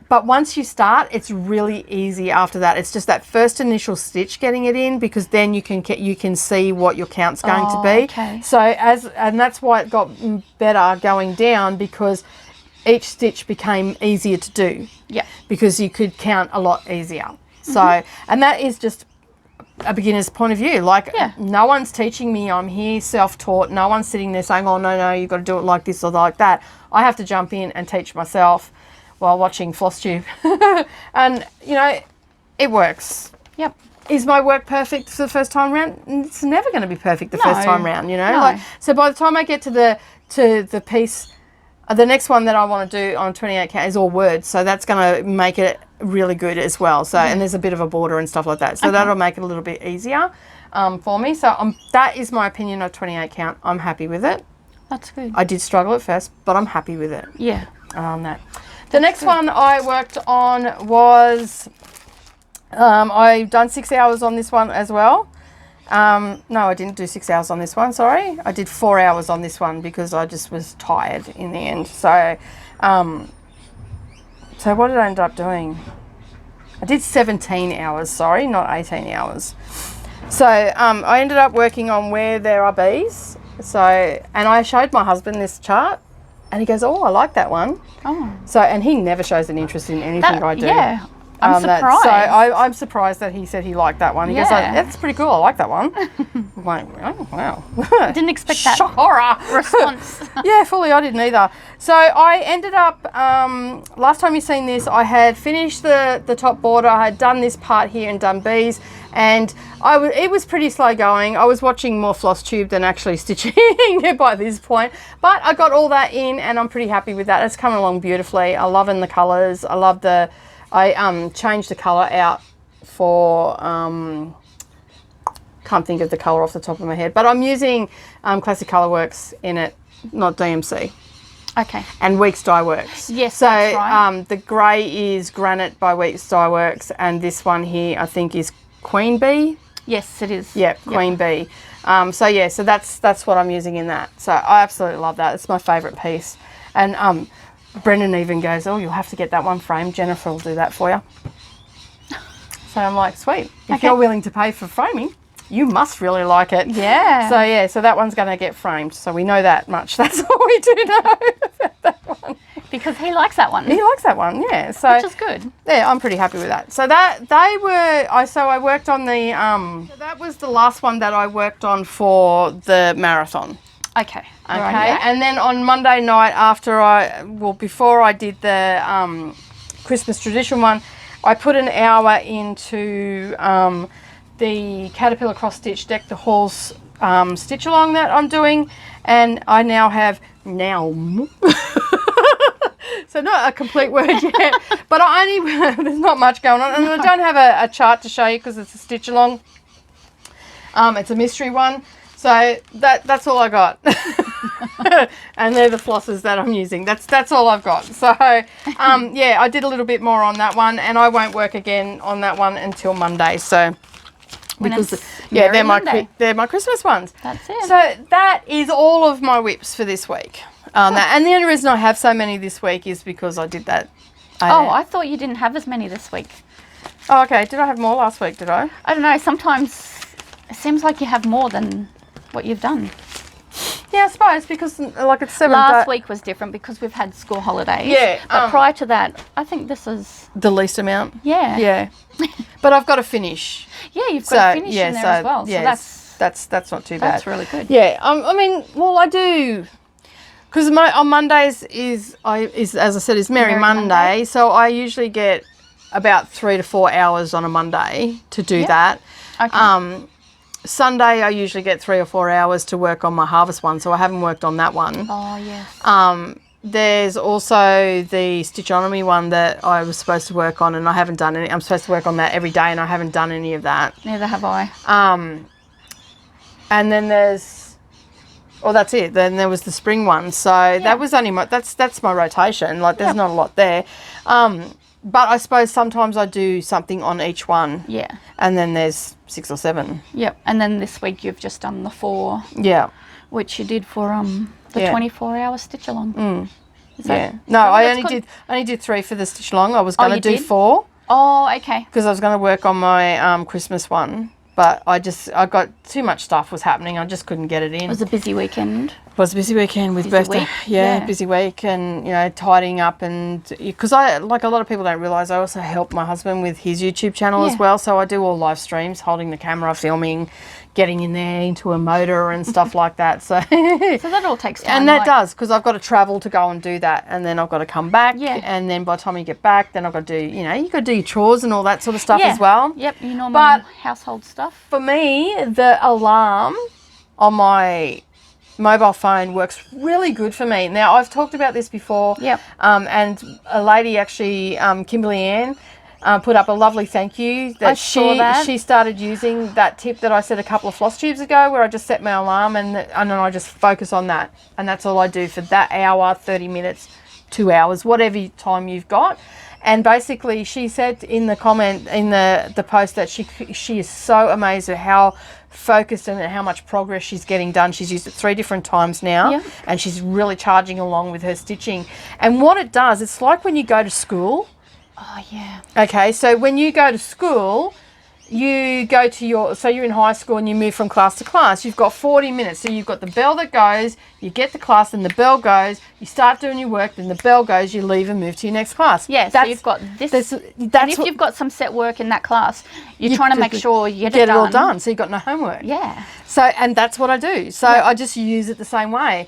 But once you start, it's really easy after that. It's just that first initial stitch getting it in, because then you can see what your count's going to be. Okay. So and that's why it got better going down, because each stitch became easier to do. Yeah. Because you could count a lot easier. So, and that is just a beginner's point of view. Like, no one's teaching me. I'm here self-taught. No one's sitting there saying, oh, no, you've got to do it like this or like that. I have to jump in and teach myself while watching Flosstube. And, you know, it works. Yep. Is my work perfect for the first time round? It's never going to be perfect the first time round, you know? No. Like, so by the time I get to the piece, the next one that I want to do on 28 count is all words. So that's going to make it really good as well. So, and there's a bit of a border and stuff like that. So that'll make it a little bit easier for me. So that is my opinion of 28 count. I'm happy with it. That's good. I did struggle at first, but I'm happy with it. Yeah. That. The next one I worked on was, I've done 6 hours on this one as well. No, I didn't do 6 hours on this one, sorry. I did 4 hours on this one because I just was tired in the end. So, so what did I end up doing? I did 17 hours, sorry, not 18 hours. So, I ended up working on Where There Are Bees. So, and I showed my husband this chart. And he goes, oh, I like that one. Oh. So, and he never shows an interest in anything I do. Yeah, I'm surprised. So I'm surprised that he said he liked that one. He goes, like, that's pretty cool. I like that one. I'm like, oh, wow. Didn't expect that horror response. Yeah, fully I didn't either. So I ended up, last time you seen this, I had finished the top border. I had done this part here and done bees. And it was pretty slow going. I was watching more Flosstube than actually stitching by this point. But I got all that in and I'm pretty happy with that. It's coming along beautifully. I love in the colours. I love I changed the colour out for, can't think of the colour off the top of my head. But I'm using Classic Colourworks in it, not DMC. Okay. And Weeks Dye Works. Yes, so, that's right. The grey is Granite by Weeks Dye Works. And this one here, I think, is Queen Bee. Yes, it is. Yeah, Queen Bee. So yeah, so that's what I'm using in that. So I absolutely love that. It's my favourite piece. And Brendan even goes, oh, you'll have to get that one framed. Jennifer will do that for you. So I'm like, sweet. If you're willing to pay for framing, you must really like it. Yeah. So yeah, so that one's going to get framed. So we know that much. That's all we do know about that one. Because he likes that one. He likes that one, yeah. So which is good. Yeah, I'm pretty happy with that. So I worked on the so that was the last one that I worked on for the marathon. Okay. Okay. Right, And then on Monday night before I did the Christmas tradition one, I put an hour into the Caterpillar cross stitch deck the halls stitch along that I'm doing, and I now have so not a complete word yet, but there's not much going on, and I don't have a chart to show you because it's a stitch along. It's a mystery one, so that's all I got. And they're the flosses that I'm using. That's all I've got. So yeah, I did a little bit more on that one, and I won't work again on that one until Monday. So because they're my Christmas ones. That's it. So that is all of my whips for this week. And the only reason I have so many this week is because I did that. I thought you didn't have as many this week. Oh, okay. Did I have more last week? Did I? I don't know. Sometimes it seems like you have more than what you've done. Yeah, I suppose, because like it's 7 Last week was different because we've had school holidays. Yeah, But prior to that, I think this is... the least amount. Yeah. Yeah. But I've got to finish. Yeah, you've got to finish in there as well. Yeah, So that's not too bad. that's really good. Yeah, I mean, well, I do... Because on Mondays is, as I said, is Merry Monday. So I usually get about 3 to 4 hours on a Monday to do that. Okay. Sunday I usually get 3 or 4 hours to work on my harvest one, so I haven't worked on that one. Oh, yes. There's also the Stitchonomy one that I was supposed to work on, and I haven't done any. I'm supposed to work on that every day, and I haven't done any of that. Neither have I. And then there's, that's it. Then there was the spring one. So that was only that's my rotation. Like there's not a lot there. But I suppose sometimes I do something on each one. Yeah. And then there's 6 or 7. Yep. And then this week you've just done the 4. Yeah. Which you did for the 24-hour stitch along. No, I only did 3 for the stitch along. I was going to do 4. Oh, okay. Because I was going to work on my Christmas one. But I got too much stuff was happening. I just couldn't get it in. It was a busy weekend. It was a busy weekend with birthday. Week. Yeah, busy week, and tidying up, and because I, like a lot of people don't realise, I also help my husband with his YouTube channel as well. So I do all live streams, holding the camera, filming, getting in there into a motor and stuff like that. So that all takes time. And that does, because I've got to travel to go and do that, and then I've got to come back. Yeah. And then by the time you get back, then I've got to do, you got to do your chores and all that sort of stuff as well. Yep, your normal household stuff. For me, the alarm on my mobile phone works really good for me. Now, I've talked about this before. Yep. And a lady actually, Kimberly Ann, put up a lovely thank you that she started using that tip that I said a couple of floss tubes ago, where I just set my alarm and then I just focus on that, and that's all I do for that hour, 30 minutes, 2 hours, whatever time you've got. And basically she said in the comment in the post that she is so amazed at how focused and at how much progress she's getting done. She's used it 3 different times now, and she's really charging along with her stitching. And what it does, it's like when you go to school. Oh, yeah. Okay, so when you go to school, you go to so you're in high school and you move from class to class. You've got 40 minutes. So you've got the bell that goes, you get to class, and the bell goes, you start doing your work, then the bell goes, you leave and move to your next class. Yeah, so you've got this. And if you've got some set work in that class, you're trying to make sure you get it all done, so you've got no homework. Yeah. So, and that's what I do. So I just use it the same way.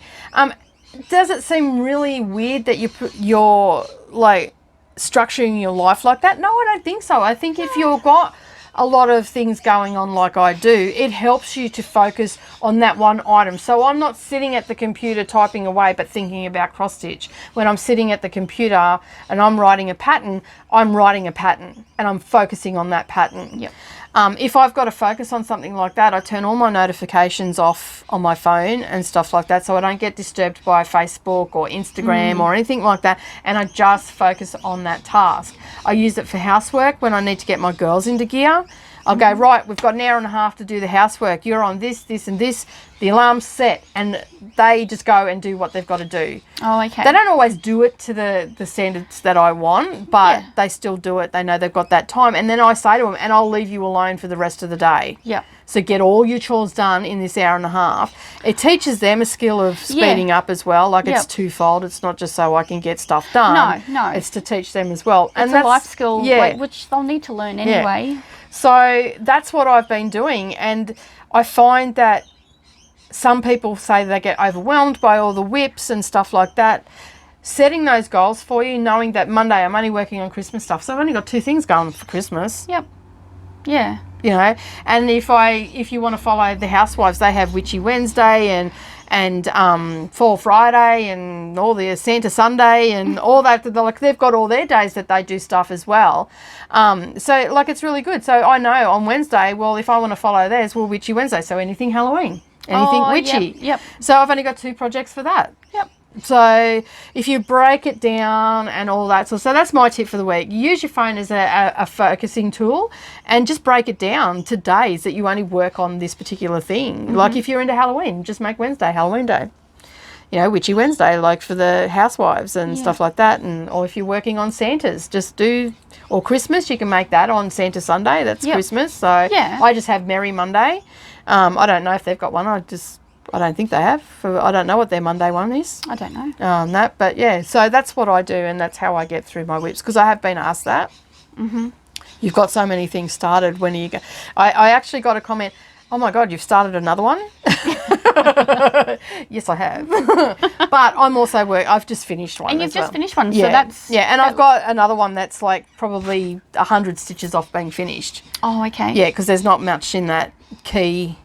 Does it seem really weird that you're like structuring your life like that? No, I don't think so. I think if you've got a lot of things going on like I do, it helps you to focus on that one item. So I'm not sitting at the computer typing away but thinking about cross stitch. When I'm sitting at the computer and I'm writing a pattern, I'm writing a pattern and I'm focusing on that pattern. Yep. If I've got to focus on something like that, I turn all my notifications off on my phone and stuff like that, so I don't get disturbed by Facebook or Instagram or anything like that, and I just focus on that task. I use it for housework when I need to get my girls into gear. I'll go, right, we've got an hour and a half to do the housework. You're on this, this and this. The alarm's set, and they just go and do what they've got to do. Oh, okay. They don't always do it to the standards that I want, but they still do it. They know they've got that time. And then I say to them, and I'll leave you alone for the rest of the day. Yeah. So get all your chores done in this hour and a half. It teaches them a skill of speeding up as well. Like it's twofold. It's not just so I can get stuff done. No. It's to teach them as well. It's a life skill, which they'll need to learn anyway. Yeah. So that's what I've been doing, and I find that some people say they get overwhelmed by all the whips and stuff like that. Setting those goals for you, knowing that Monday I'm only working on Christmas stuff, so I've only got 2 things going for Christmas. Yep. Yeah. And if you want to follow the housewives, they have Witchy Wednesday and Fall Friday and all the Santa Sunday and all that. Like they've got all their days that they do stuff as well. So like it's really good. So I know on Wednesday, well, if I want to follow theirs, well, Witchy Wednesday. So anything Halloween, anything witchy. Yep. So I've only got 2 projects for that. Yep. So if you break it down and all that, so that's my tip for the week. Use your phone as a focusing tool and just break it down to days that you only work on this particular thing. Like if you're into Halloween, just make Wednesday Halloween Day. Witchy Wednesday, like for the housewives and stuff like that. Or if you're working on Santas, or Christmas, you can make that on Santa Sunday. That's Christmas. So I just have Merry Monday. I don't know if they've got one. I don't think they have. I don't know what their Monday one is. I don't know. But yeah, so that's what I do, and that's how I get through my whips, because I have been asked that. Mm-hmm. You've got so many things started. When are you go? I actually got a comment. Oh my God, you've started another one? Yes, I have. But I'm also I've just finished one. And you've just finished one, so yeah. that's... Yeah, and I've got another one that's like probably 100 stitches off being finished. Oh, okay. Yeah, because there's not much in that key.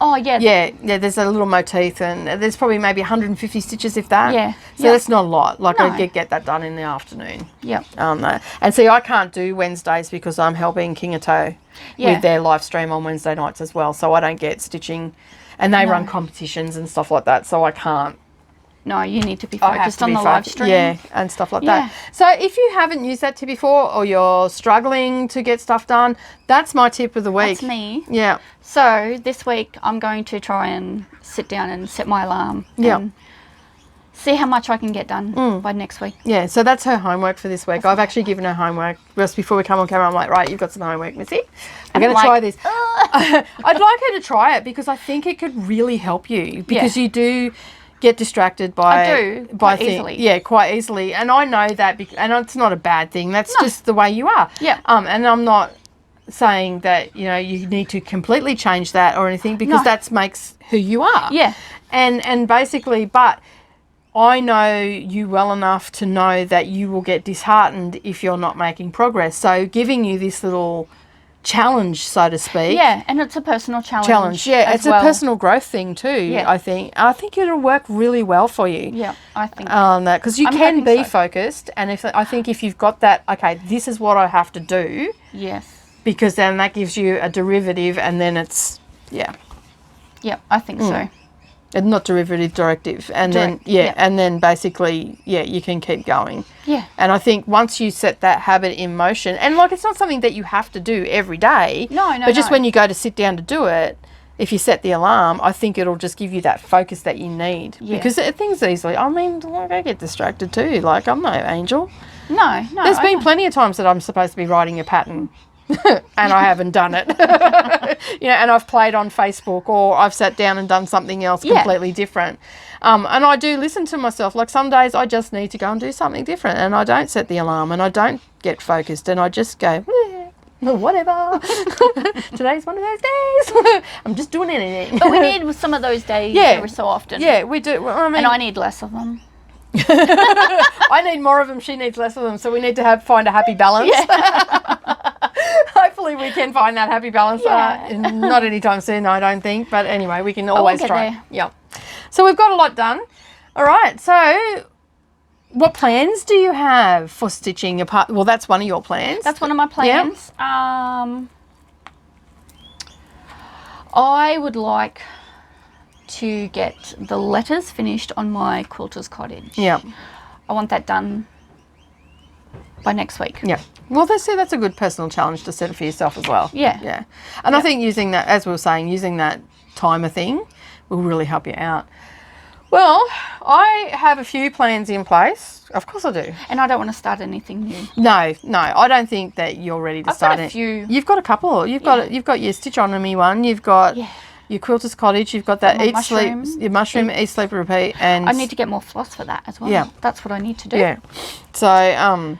Oh, yeah. Yeah, there's a little motif, and there's probably maybe 150 stitches, if that. Yeah. So that's not a lot. Like, No. I get that done in the afternoon. Yep. And see, I can't do Wednesdays because I'm helping King of Toe with their live stream on Wednesday nights as well. So I don't get stitching, and they run competitions and stuff like that. So I can't. No, you need to be I have focused to on be the live stream. Yeah, and stuff like Yeah. that. So if you haven't used that tip before, or you're struggling to get stuff done, that's my tip of the week. That's me. Yeah. So this week I'm going to try and sit down and set my alarm. Yeah. And see how much I can get done by next week. Yeah, so that's her homework for this week. I've actually given her homework. Just before we come on camera, I'm like, right, you've got some homework, Missy. I'm going to try this. I'd like her to try it because I think it could really help you, because you do get distracted by quite easily. Yeah, quite easily. And I know that, and it's not a bad thing. That's just the way you are. Yeah. And I'm not saying that, you know, you need to completely change that or anything, because that makes who you are. Yeah. And basically, but I know you well enough to know that you will get disheartened if you're not making progress. So giving you this little challenge, so to speak. Yeah, and it's a personal challenge. Yeah, it's well. a personal growth thing too. Yeah. I think it'll work really well for you. Yeah, I think. That, because you I'm can hoping be so. focused, and I think if you've got that, okay, this is what I have to do. Yes. Because then that gives you a derivative, and then it's Yeah, I think so. not derivative, directive, and then and then basically you can keep going. Yeah. And I think once you set that habit in motion, and like, it's not something that you have to do every day. No, But just when you go to sit down to do it, if you set the alarm, I think it'll just give you that focus that you need. Yeah. Because things easily, I mean, like, I get distracted too. Like, I'm no angel. No. There's been plenty of times that I'm supposed to be writing a pattern and I haven't done it. You know, and I've played on Facebook, or I've sat down and done something else completely different. And I do listen to myself. Like, some days I just need to go and do something different, and I don't set the alarm, and I don't get focused, and I just go, whatever. Today's one of those days. I'm just doing anything. But we need some of those days every so often. Yeah, we do. Well, I mean, And I need less of them. I need more of them. She needs less of them. So we need to find a happy balance. Yeah. Hopefully we can find that happy balance. Not anytime soon, I don't think. But anyway, we can always try. There. Yeah. So we've got a lot done. All right. So what plans do you have for stitching apart? Well, that's one of your plans. That's one of my plans. I would like to get the letters finished on my quilter's cottage. Yeah. I want that done by next week. Yeah. Well, that's a good personal challenge to set for yourself as well. Yeah. Yeah. And I think using that, as we were saying, using that timer thing will really help you out. Well, I have a few plans in place. Of course I do. And I don't want to start anything new. No, I don't think that you're ready to start it. I've got a few. You've got a couple. You've got your Stitchonomy one. You've got your Quilter's Cottage. You've got that My Eat mushroom. Sleep, your mushroom, Eat Sleep Repeat, and I need to get more floss for that as well. Yeah. That's what I need to do. Yeah. So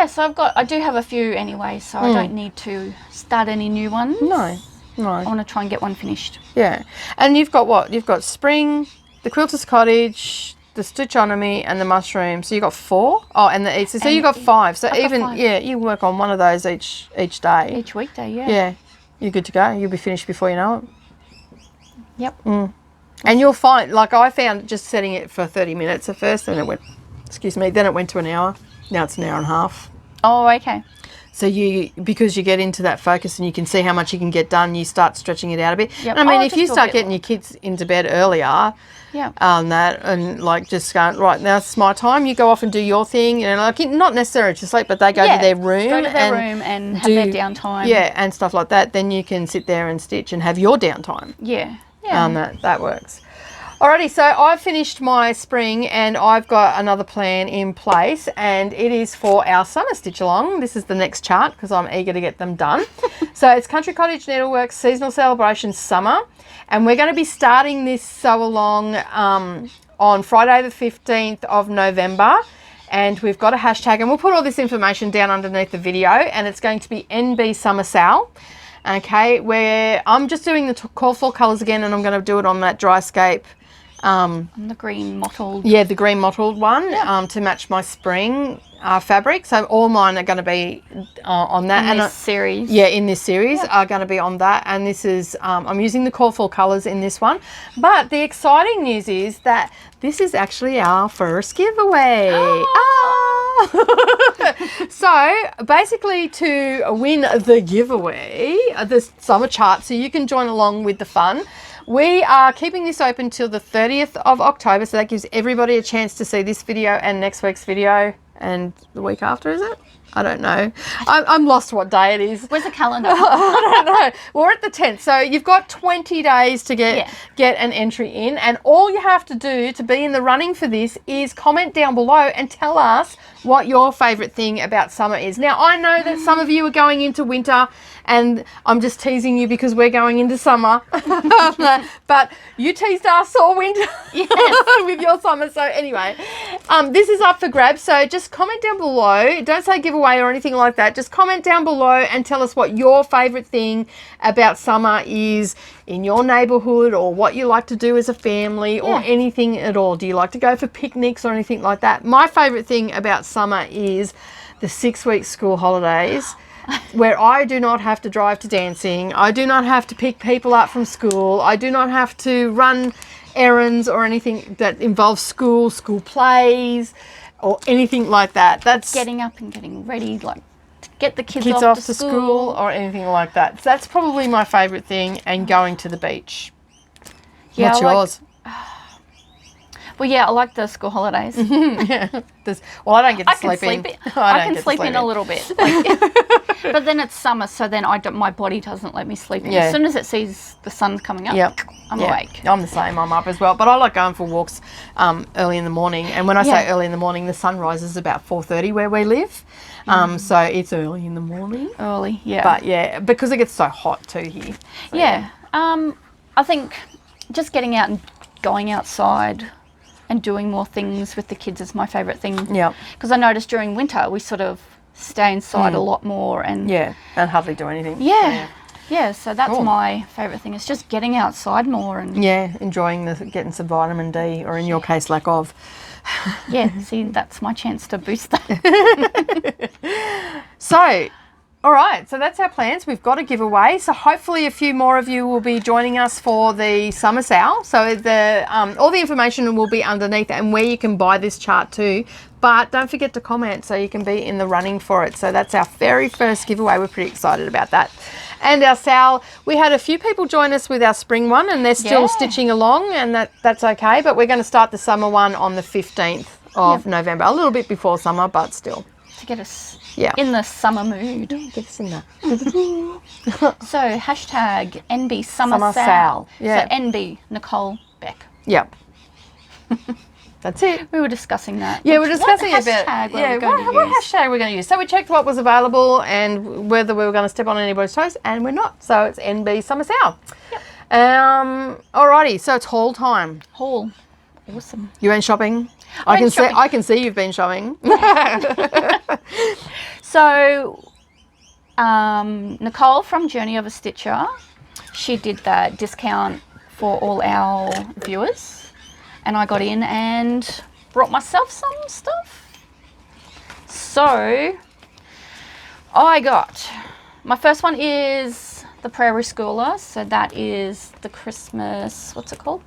so I do have a few anyway, so I don't need to start any new ones. No. I want to try and get one finished. Yeah. And you've got what? You've got Spring, the Quilter's Cottage, the Stitchonomy, and the mushroom. So you've got 4. Oh, and the Eat. So you've got 5. So I've got 5. you work on one of those each day. Each weekday, Yeah. You're good to go. You'll be finished before you know it. Yep. And you'll find, like, I found just setting it for 30 minutes at first, and then it went to an hour. Now it's an hour and a half. Oh, okay. So because you get into that focus and you can see how much you can get done, you start stretching it out a bit. Yep. And I mean, Oh, if you just a start bit getting your kids into bed earlier, Yeah. and like just going, right, now it's my time, you go off and do your thing, like not necessarily to sleep, but they go to their room. Go to their room and have their downtime. Yeah, and stuff like that. Then you can sit there and stitch and have your downtime. Yeah. That works. Alrighty, so I've finished my spring and I've got another plan in place, and it is for our summer stitch along. This is the next chart because I'm eager to get them done. So it's Country Cottage Needleworks Seasonal Celebration Summer, and we're going to be starting this sew along on Friday the 15th of November, and we've got a hashtag, and we'll put all this information down underneath the video, and it's going to be NB Summer Sal. Okay, where I'm just doing the call for colours again, and I'm going to do it on that Dryscape. The green mottled. Yeah, the green mottled one, to match my spring fabric. So all mine are going to be on that. In this series. Yeah, in this series are going to be on that. And this is, I'm using the call for colours in this one. But the exciting news is that this is actually our first giveaway. So basically, to win the giveaway, the summer chart, so you can join along with the fun, we are keeping this open till the 30th of October, so that gives everybody a chance to see this video and next week's video and the week after, is it? I don't know. I'm lost what day it is. Where's the calendar? I don't know. We're at the 10th, so you've got 20 days to get an entry in, and all you have to do to be in the running for this is comment down below and tell us what your favourite thing about summer is. Now, I know that some of you are going into winter, and I'm just teasing you because we're going into summer. But you teased us all winter with your summer. So anyway, this is up for grabs. So just comment down below. Don't say giveaway or anything like that. Just comment down below and tell us what your favourite thing about summer is in your neighbourhood, or what you like to do as a family, or anything at all. Do you like to go for picnics or anything like that? My favourite thing about summer is the 6-week school holidays, where I do not have to drive to dancing. I do not have to pick people up from school. I do not have to run errands or anything that involves school plays, or anything like that. That's getting up and getting ready, like to get the kids off to school or anything like that. So that's probably my favourite thing, and going to the beach. Yeah, what's yours? Well, yeah, I like the school holidays. Yeah. Well, I don't get to sleep in. I can sleep in a little bit. But then it's summer, so then my body doesn't let me sleep in. As soon as it sees the sun coming up, I'm awake. I'm the same. I'm up as well. But I like going for walks early in the morning. And when I say early in the morning, the sun rises about 4:30 where we live. So it's early in the morning. Early, yeah. But because it gets so hot too here. So, I think just getting out and going outside and doing more things with the kids is my favourite thing. Yeah. Because I noticed during winter we sort of stay inside a lot more and and hardly do anything. Yeah, so that's my favourite thing. It's just getting outside more and enjoying getting some vitamin D, or in your case, lack of. See, that's my chance to boost that. So, all right, so that's our plans. We've got a giveaway, so hopefully a few more of you will be joining us for the summer sale. So the all the information will be underneath, and where you can buy this chart too. But don't forget to comment so you can be in the running for it. So that's our very first giveaway. We're pretty excited about that. And our sale, we had a few people join us with our spring one, and they're still stitching along, and that's okay. But we're going to start the summer one on the 15th of November, a little bit before summer, but still. To get us in the summer mood. Get us in that. So hashtag NB Summer Sale. Yeah. So NB Nicole Bec. Yep. That's it. We were discussing that. Yeah, we're discussing what about what hashtag we're going to use. So we checked what was available and whether we were going to step on anybody's toes, and we're not. So it's NB Summer Sale. Yep. Alrighty, so it's haul time. Haul. Awesome. You went shopping? I can see you've been shopping. So Nicole from Journey of a Stitcher, she did that discount for all our viewers. And I got in and brought myself some stuff. So I got, my first one is the Prairie Schooler. So that is the Christmas, what's it called?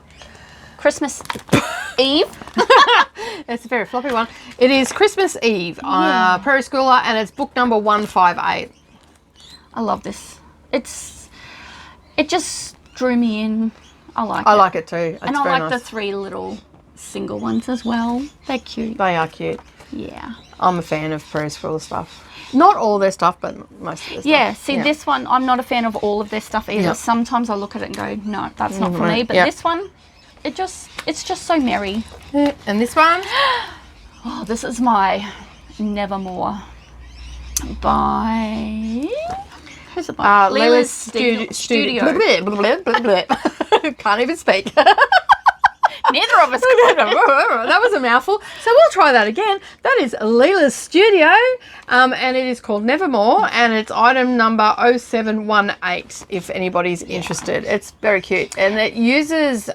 Christmas Eve. It's a very floppy one. It is Christmas Eve, Prairie Schooler, and it's book number 158. I love this. It just drew me in. I like it too. It's and I very like nice. the 3 little single ones as well. They're cute. They are cute. Yeah. I'm a fan of Prairie Schooler stuff. Not all their stuff, but most of their stuff. Yeah, see, this one, I'm not a fan of all of their stuff either. Yep. Sometimes I look at it and go, no, that's not for me. But this one, it's just so merry. Yeah. And this one? Oh, this is my Nevermore by... Who's it by? Leila's Studio. Can't even speak. Neither of us could. That was a mouthful. So we'll try that again. That is Leila's Studio, and it is called Nevermore, and it's item number 0718 if anybody's interested. It's very cute, and it uses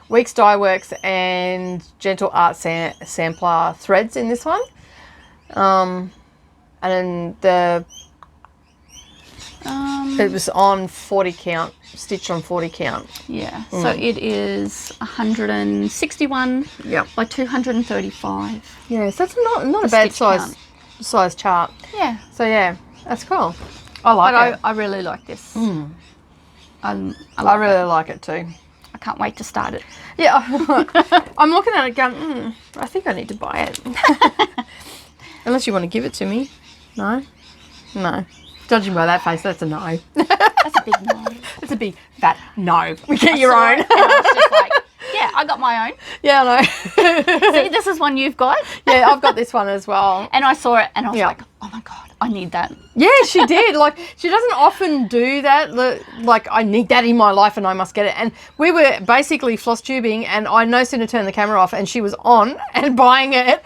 Weeks Dye Works and Gentle Art Sampler threads in this one. And then it was on 40 count, stitched on 40 count. Yeah, so it is 161 by 235. Yeah, so that's not a bad size chart. Yeah. So yeah, that's cool. I like it. I really like this. I really like it too. I can't wait to start it. Yeah, I'm looking at it going, I think I need to buy it. Unless you want to give it to me. No? No. Judging by that face, that's a no. That's a big no. That's a big fat no. We get your own. And I was just like, yeah, I got my own. Yeah, I know. See, this is one you've got. Yeah, I've got this one as well. And I saw it and I was like, oh my God, I need that. Yeah, she did. Like, she doesn't often do that. Like, I need that in my life and I must get it. And we were basically floss tubing and I no sooner turned the camera off and she was on and buying it.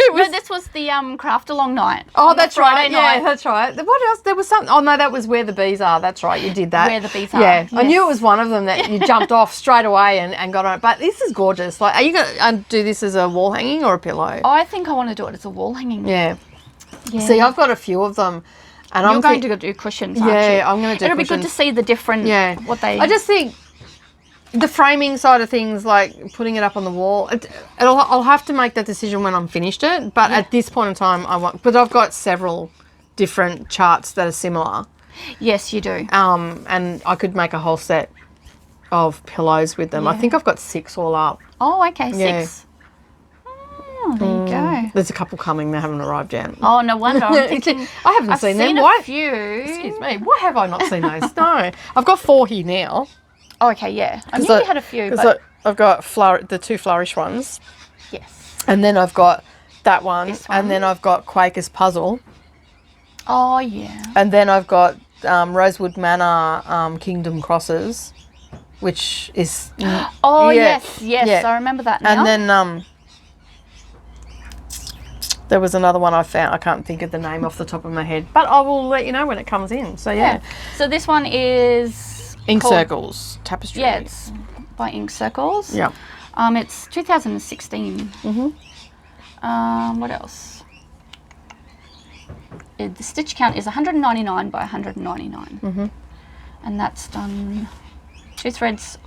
No, this was the craft along night. Oh, that's right. Night. Yeah, that's right. What else? There was something. Oh no, that was Where the Bees Are. That's right. You did that. Where the Bees Are. Yeah, yes. I knew it was one of them that you jumped off straight away and got on it. But this is gorgeous. Like, are you going to do this as a wall hanging or a pillow? I think I want to do it as a wall hanging. Yeah. See, I've got a few of them. And You're going to do cushions, aren't you? Yeah, I'm going to do It'll cushions. be good to see the different, what they... I just think the framing side of things, like putting it up on the wall, I'll have to make that decision when I'm finished it. But at this point in time, but I've got several different charts that are similar. Yes, you do. And I could make a whole set of pillows with them. I think I've got 6 all up. Oh, okay, 6. Oh, there you go. There's a couple coming. They haven't arrived yet. Oh, no wonder. I'm thinking, I haven't seen them. I've seen a few. Excuse me. Why have I not seen those? No. I've got 4 here now. Oh, okay, yeah. I knew you had a few, but... I've got the 2 flourish ones. Yes. And then I've got that one. And then I've got Quaker's Puzzle. Oh, yeah. And then I've got Rosewood Manor Kingdom Crosses, which is... Oh, yes. I remember that now. And then there was another one I found. I can't think of the name off the top of my head. But I will let you know when it comes in. So, yeah. So this one is... Ink Circles Tapestry. Yeah, it's by Ink Circles. Yeah. It's 2016. What else? The stitch count is 199 by 199. And that's done 2 threads.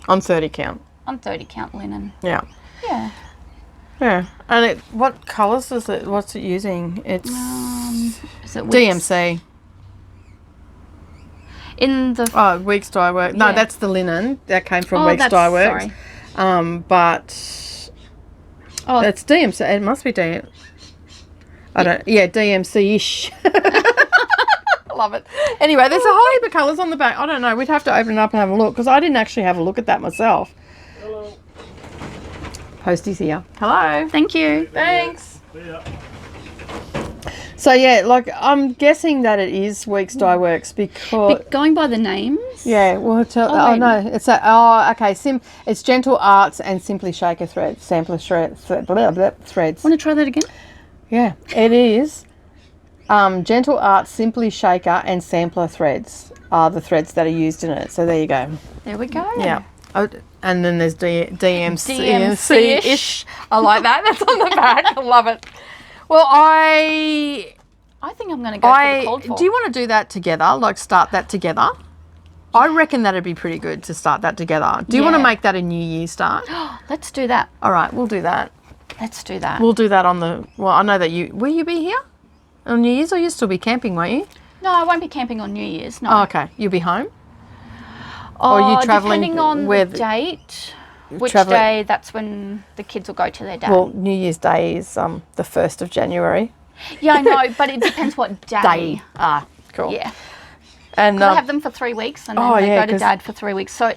On 30 count. On 30 count linen. Yeah. Yeah. Yeah. And what colours is it? What's it using? It's is it DMC. In the Weeks Dye Works. No, that's the linen that came from Weeks Dye Works. Sorry. But it's DMC. It must be DMC. DMC-ish. I love it. Anyway, there's a whole heap of colours on the back. I don't know. We'd have to open it up and have a look because I didn't actually have a look at that myself. Hello. Postie's here. Hello. Thank you. Thanks. See ya. So yeah, like I'm guessing that it is Weeks Dye Works because going by the names. Yeah, well, it's it's Gentle Arts and Simply Shaker threads, sampler threads. Want to try that again? Yeah, it is. Gentle Arts, Simply Shaker, and Sampler threads are the threads that are used in it. So there you go. There we go. Yeah. Oh, and then there's DMC-ish. I like that. That's on the back. I love it. Well, I think I'm going to go for the called for. Do you want to do that together? Like start that together? I reckon that'd be pretty good to start that together. Do you want to make that a New Year start? Let's do that. All right, we'll do that. Let's do that. We'll do that on the... Well, I know that will you be here on New Year's or you'll still be camping, won't you? No, I won't be camping on New Year's, no. Oh, okay. You'll be home? Or are you travelling? Depending on the date. Which day, that's when the kids will go to their dad. Well, New Year's Day is the 1st of January. Yeah, I know, but it depends what day. Cool. Yeah. And I have them for 3 weeks and then they go to dad for 3 weeks. So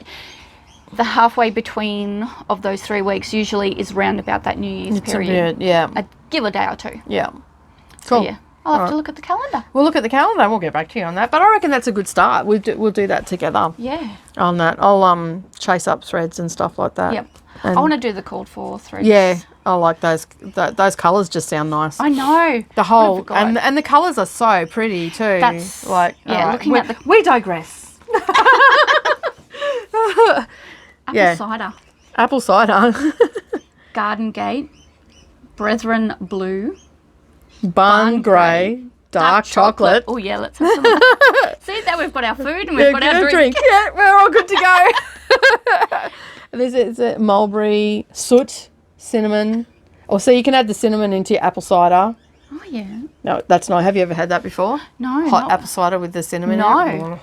the halfway between of those 3 weeks usually is round about that New Year's period. Yeah. I'd give a day or two. Yeah. So, Cool. yeah, I'll have to look at the calendar. We'll look at the calendar and we'll get back to you on that. But I reckon that's a good start. We'll do that together. Yeah. On that. I'll chase up threads and stuff like that. Yep. And I want to do the called for threads. yeah, I like those. Those colours just sound nice. I know. The whole and the colours are so pretty too. That's like looking at the we digress. apple cider, apple cider, garden gate, brethren blue, barn grey, dark chocolate. Oh yeah, let's have some. See, now we've got our food and we've got our drink. Yeah, we're all good to go. Is it mulberry, soot, cinnamon. Oh, so you can add the cinnamon into your apple cider. Oh yeah. No, that's not. Have you ever had that before? No. Hot apple cider with the cinnamon. No.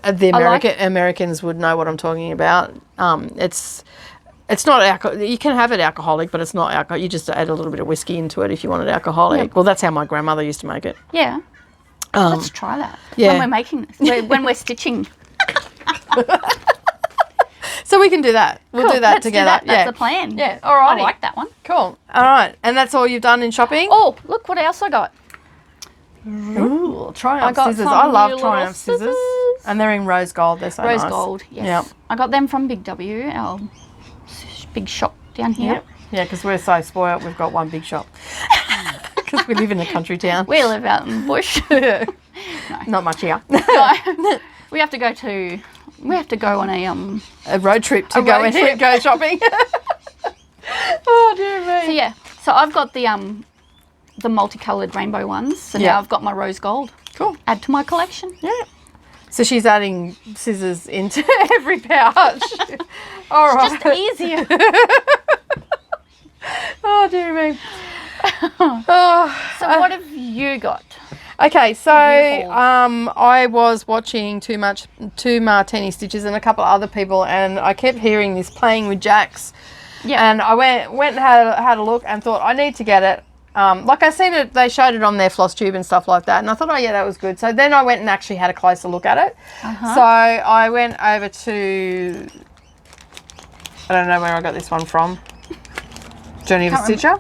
The Americans would know what I'm talking about. It's not alcohol. You can have it alcoholic, but it's not alcohol. You just add a little bit of whiskey into it if you want it alcoholic. Yep. Well, that's how my grandmother used to make it. Yeah. Let's try that. Yeah. When we're making this, when we're stitching. So we can do that. We'll do that Let's together. Do that. That's the plan. Yeah. All right. I like that one. Cool. All right. And that's all you've done in shopping? Oh, look what else I got. Ooh, Triumph I got scissors. some I love new Triumph little scissors. And they're in rose gold. They're so Rose nice. gold, yes. Yep. I got them from Big W, our big shop down here. Yep. Yeah, because we're so spoiled. We've got one big shop. Because we live in a country town. We live out in the bush. Not much here. No. We have to go on a road trip to go shopping. Oh dear me. So yeah, so I've got the multicoloured rainbow ones. So now I've got my rose gold. Cool. Add to my collection. Yeah. So she's adding scissors into every pouch. All right. It's just easier. Oh dear me. So what have you got? Okay, so I was watching Two Martini Stitches and a couple of other people, and I kept hearing this playing with jacks. Yeah. And I went and had a look and thought I need to get it. Like I seen it, they showed it on their Flosstube and stuff like that, and I thought, oh yeah, that was good. So then I went and actually had a closer look at it. So I went over to, I don't know where I got this one from. Journey of a Stitcher.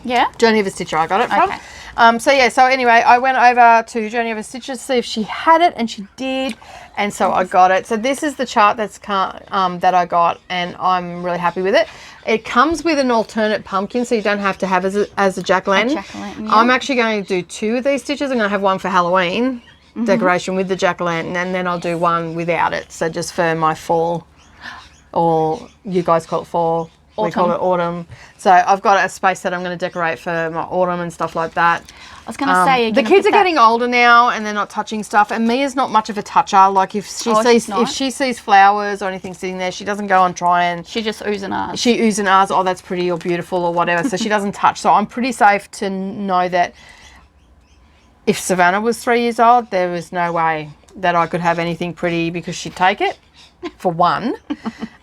Yeah. Journey of a Stitcher, I got it from. Okay. So anyway, I went over to Journey of a Stitcher to see if she had it, and she did, and so I got it. So this is the chart that I got, and I'm really happy with it. It comes with an alternate pumpkin, so you don't have to have as a jack-o'-lantern. Yeah. I'm actually going to do 2 of these stitches. I'm going to have one for Halloween decoration with the jack-o'-lantern, and then I'll do one without it. So just for my fall, or you guys call it fall. Autumn. We call it autumn. So I've got a space that I'm going to decorate for my autumn and stuff like that. I was going to say, the kids are getting older now and they're not touching stuff. And Mia's not much of a toucher. Like if she sees flowers or anything sitting there, she doesn't go and try and. She just oohs and ahs. She oohs and ahs. Oh, that's pretty or beautiful or whatever. So she doesn't touch. So I'm pretty safe to know that if Savannah was 3 years old, there was no way that I could have anything pretty because she'd take it. For one,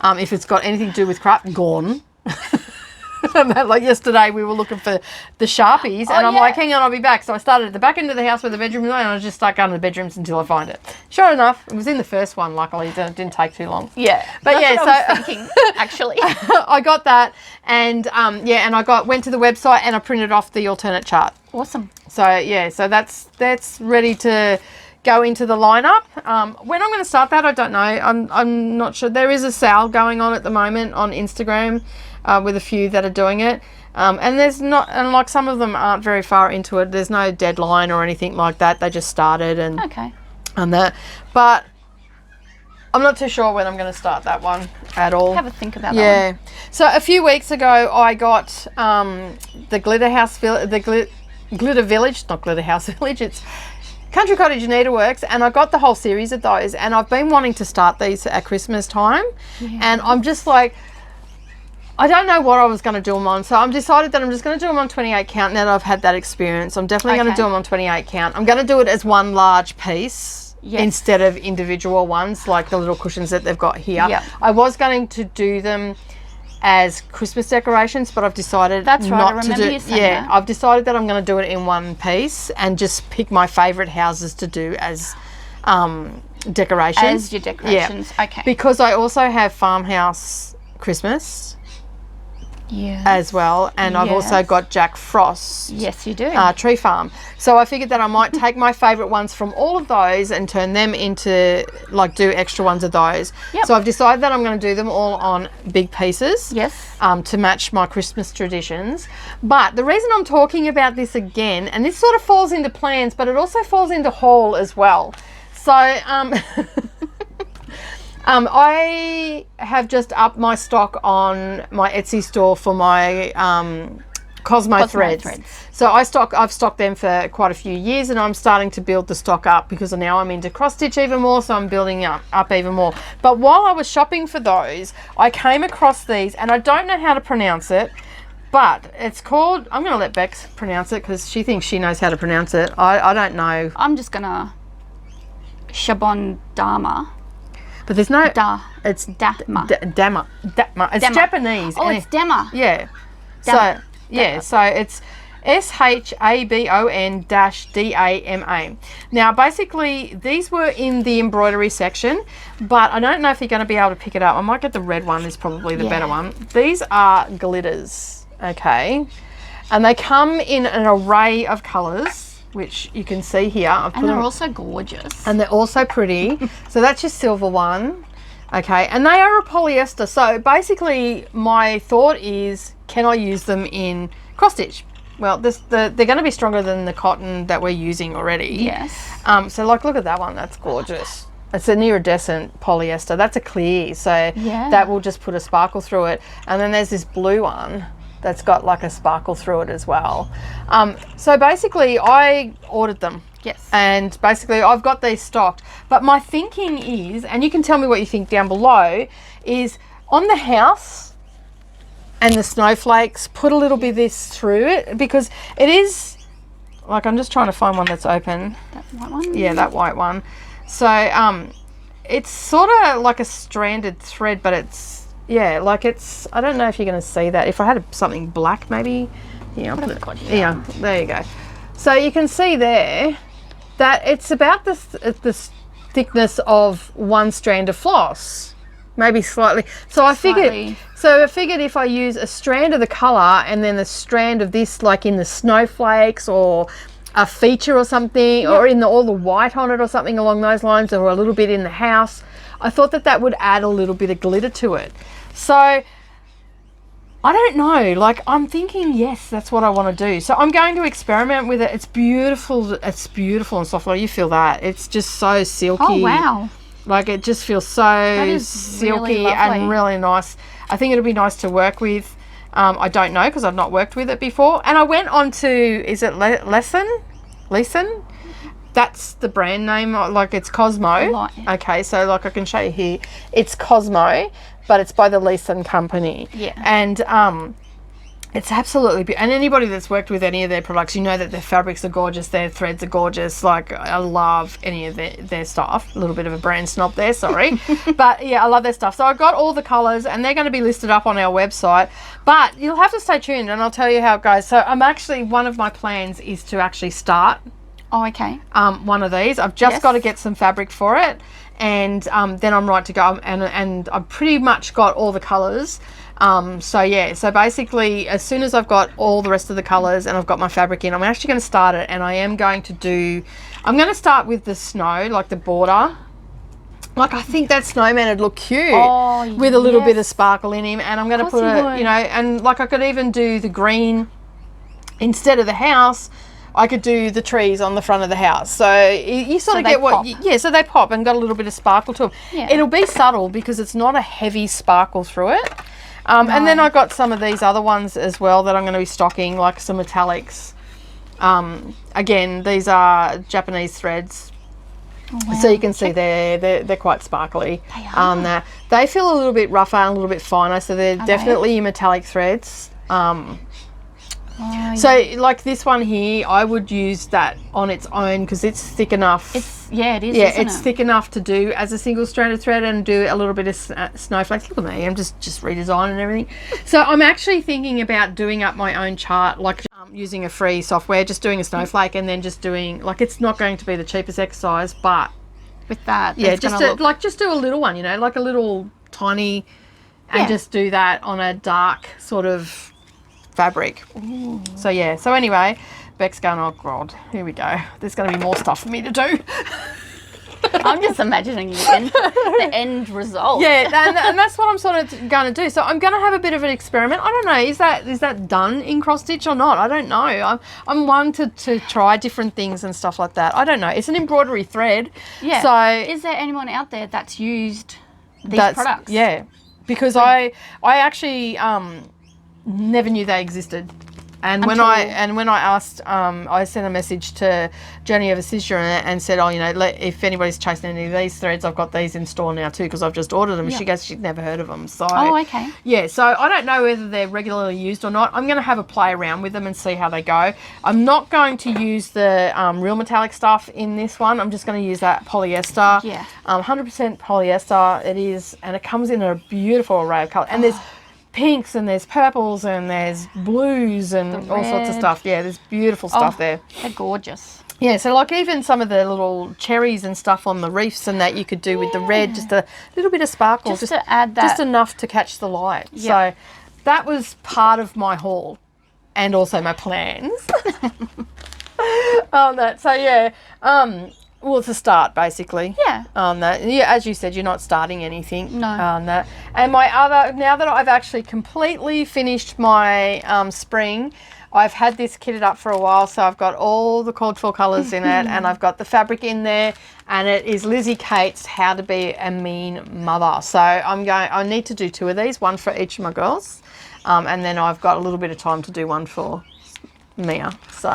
if it's got anything to do with crap, gone. Like yesterday, we were looking for the Sharpies, and I'm like, hang on, I'll be back. So I started at the back end of the house where the bedroom was, and I just start going to the bedrooms until I find it. Sure enough, it was in the first one. Luckily, it didn't take too long. Yeah, but that's what I was thinking, actually. I got that, and and I went to the website and I printed off the alternate chart. Awesome. So that's ready to go into the lineup. When I'm going to start that, I don't know. I'm not sure. There is a sale going on at the moment on Instagram with a few that are doing it. And there's not, and like some of them aren't very far into it. There's no deadline or anything like that. They just started and that. But I'm not too sure when I'm going to start that one at all. Have a think about that one. So a few weeks ago, I got the Glitter House, the Glitter Village, not Glitter House Village. It's Country Cottage Needleworks, and I got the whole series of those, and I've been wanting to start these at Christmas time, and I'm just like, I don't know what I was going to do them on, so I'm decided that I'm just going to do them on 28 count now that I've had that experience. I'm definitely going to do them on 28 count. I'm going to do it as one large piece instead of individual ones like the little cushions that they've got here. I was going to do them as Christmas decorations, but I've decided not to do. I've decided that I'm going to do it in one piece and just pick my favourite houses to do as decorations. As your decorations. Yeah. Okay. Because I also have Farmhouse Christmas as well, and I've also got Jack Frost. Yes, you do. Tree Farm. So I figured that I might take my favourite ones from all of those and turn them into, like, do extra ones of those. Yep. So I've decided that I'm going to do them all on big pieces. Yes. To match my Christmas traditions. But the reason I'm talking about this again, and this sort of falls into plans, but it also falls into haul as well. So, I have just upped my stock on my Etsy store for my Cosmo threads. So I've stocked them for quite a few years, and I'm starting to build the stock up because now I'm into cross stitch even more, so I'm building up even more. But while I was shopping for those, I came across these, and I don't know how to pronounce it, but it's called, I'm going to let Bex pronounce it because she thinks she knows how to pronounce it. I don't know. I'm just going to Shabon Dama. But there's no... It's Dama. Dama. It's Dama. Japanese. Oh, it's Dama. Yeah. Dama. So, yeah, so it's SHABON-DAMA. Now, basically, these were in the embroidery section, but I don't know if you're going to be able to pick it up. I might get the red one, is probably the better one. These are glitters, okay? And they come in an array of colours, which you can see here. And they're also gorgeous. And they're also pretty. So that's your silver one. Okay, and they are a polyester. So basically my thought is, can I use them in cross stitch? Well, they're going to be stronger than the cotton that we're using already. Yes. So like, look at that one. That's gorgeous. It's an iridescent polyester. That's a clear. So that will just put a sparkle through it. And then there's this blue one that's got like a sparkle through it as well. So basically I ordered them. Yes. And basically I've got these stocked. But my thinking is, and you can tell me what you think down below, is on the house and the snowflakes, put a little bit of this through it, because it is, like, I'm just trying to find one that's open. That white one? Yeah, that white one. So it's sort of like a stranded thread, but it's, yeah, like it's, I don't know if you're going to see that. If I had something black, maybe. Yeah, I'll put it, yeah, there you go. So you can see there that it's about the thickness of one strand of floss, maybe slightly. So I figured if I use a strand of the colour and then a strand of this, like in the snowflakes or a feature or something, or in all the white on it or something along those lines, or a little bit in the house, I thought that would add a little bit of glitter to it. So I don't know, like, I'm thinking, yes, that's what I want to do. So I'm going to experiment with it. It's beautiful and soft. Like, you feel that. It's just so silky. Oh, wow. Like, it just feels so silky really and really nice. I think it'll be nice to work with. I don't know, because I've not worked with it before. And I went on to, is it Leeson? That's the brand name, like it's Cosmo. Okay, so like I can show you here. It's Cosmo, but it's by the Leeson company. Yeah. And it's absolutely beautiful. And anybody that's worked with any of their products, you know that their fabrics are gorgeous, their threads are gorgeous. Like, I love any of their stuff. A little bit of a brand snob there, sorry. But yeah, I love their stuff. So I got all the colours, and they're going to be listed up on our website. But you'll have to stay tuned, and I'll tell you how it goes. So I'm actually, one of my plans is to actually start one of these. I've just got to get some fabric for it, and then I'm right to go, and I've pretty much got all the colours. So yeah, so basically as soon as I've got all the rest of the colours and I've got my fabric in, I'm actually going to start it, and I am going to start with the snow, like the border. Like, I think that snowman would look cute with a little bit of sparkle in him, and I'm going to put it, you know, and like I could even do the green instead of the house. I could do the trees on the front of the house. So you sort of get what... so they pop and got a little bit of sparkle to them. Yeah. It'll be subtle because it's not a heavy sparkle through it. And then I got some of these other ones as well that I'm going to be stocking, like some metallics. Again, these are Japanese threads. Oh, wow. So you can see they're quite sparkly. They are. They feel a little bit rougher and a little bit finer, so they're definitely metallic threads. So like this one here, I would use that on its own because it's thick enough. It is. Yeah, it's thick enough to do as a single stranded thread and do a little bit of snowflakes. Look at me, I'm just redesigning everything. So I'm actually thinking about doing up my own chart, like using a free software, just doing a snowflake and then just doing, like, it's not going to be the cheapest exercise, but with that. Yeah, just do a little one, you know, like a little tiny, and just do that on a dark sort of fabric. Ooh. So yeah. So anyway, Bec's going, oh God, here we go. There's going to be more stuff for me to do. I'm just imagining the end result. Yeah, and that's what I'm sort of going to do. So I'm going to have a bit of an experiment. I don't know, is that done in cross stitch or not? I don't know. I'm one to try different things and stuff like that. I don't know. It's an embroidery thread. Yeah. So is there anyone out there that's used these products? Yeah, because I actually never knew they existed. And when I asked, I sent a message to Jenny over Cider and said, oh, you know, if anybody's chasing any of these threads, I've got these in store now too because I've just ordered them. Yeah. She goes, she'd never heard of them. So, oh, okay. Yeah, so I don't know whether they're regularly used or not. I'm going to have a play around with them and see how they go. I'm not going to use the real metallic stuff in this one. I'm just going to use that polyester. Yeah. 100% polyester it is, and it comes in a beautiful array of colours. And there's pinks and there's purples and there's blues and all sorts of stuff. Yeah, there's beautiful stuff there. They're gorgeous. Yeah, so like even some of the little cherries and stuff on the wreaths and that you could do with the red, just a little bit of sparkle. Just to add that. Just enough to catch the light. Yeah. So that was part of my haul and also my plans. On that. So yeah, well, it's a start, basically. Yeah. Yeah, as you said, you're not starting anything. No. That. And now that I've actually completely finished my spring, I've had this kitted up for a while, so I've got all the called for colours in it, and I've got the fabric in there, and it is Lizzie Kate's How to Be a Mean Mother. So I need to do 2 of these, one for each of my girls, and then I've got a little bit of time to do one for Mia. So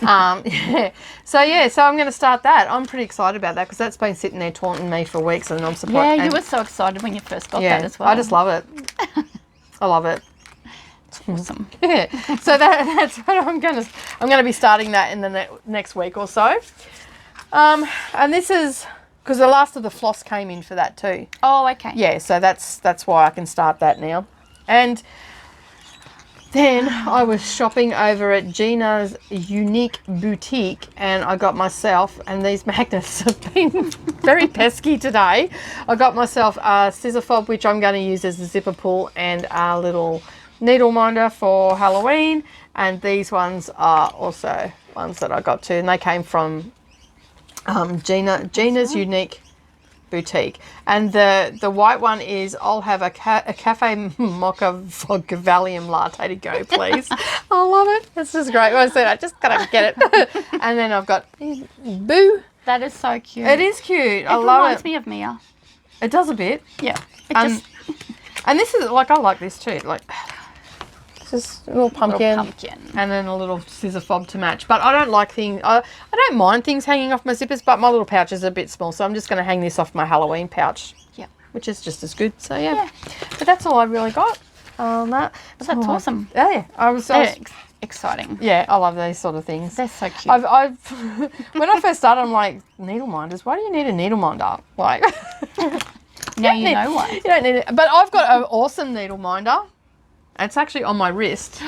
yeah. So I'm going to start that. I'm pretty excited about that because that's been sitting there taunting me for weeks, and I'm surprised. Yeah, you were so excited when you first got that as well. I just love it. I love it. It's awesome. Yeah. So that's what I'm going to be starting that in the next week or so. And this is because the last of the floss came in for that too. Oh, okay. Yeah. So that's why I can start that now. And then I was shopping over at Gina's Unique Boutique and I got myself, and these magnets have been very pesky today, I got myself a scissor fob, which I'm going to use as a zipper pull, and a little needle minder for Halloween. And these ones are also ones that I got too, and they came from Gina's Unique Boutique. And the white one is, I'll have a cafe mocha vodka Valium latte to go, please. I love it. It's just great. When I said I just gotta get it. And then I've got Boo. That is so cute. It is cute. I love it. It reminds me of Mia. It does a bit. Yeah. And this is like, I like this too. Like, just a little pumpkin, and then a little scissor fob to match. But I don't like things, I don't mind things hanging off my zippers, but my little pouch is a bit small, so I'm just going to hang this off my Halloween pouch. Yeah. Which is just as good. So yeah. But that's all I really got on that. That's awesome. Yeah. I was exciting. Yeah, I love these sort of things. They're so cute. I've when I first started, I'm like, needle minders, why do you need a needle minder? Like, now you know why. You don't need it. But I've got an awesome needle minder. It's actually on my wrist.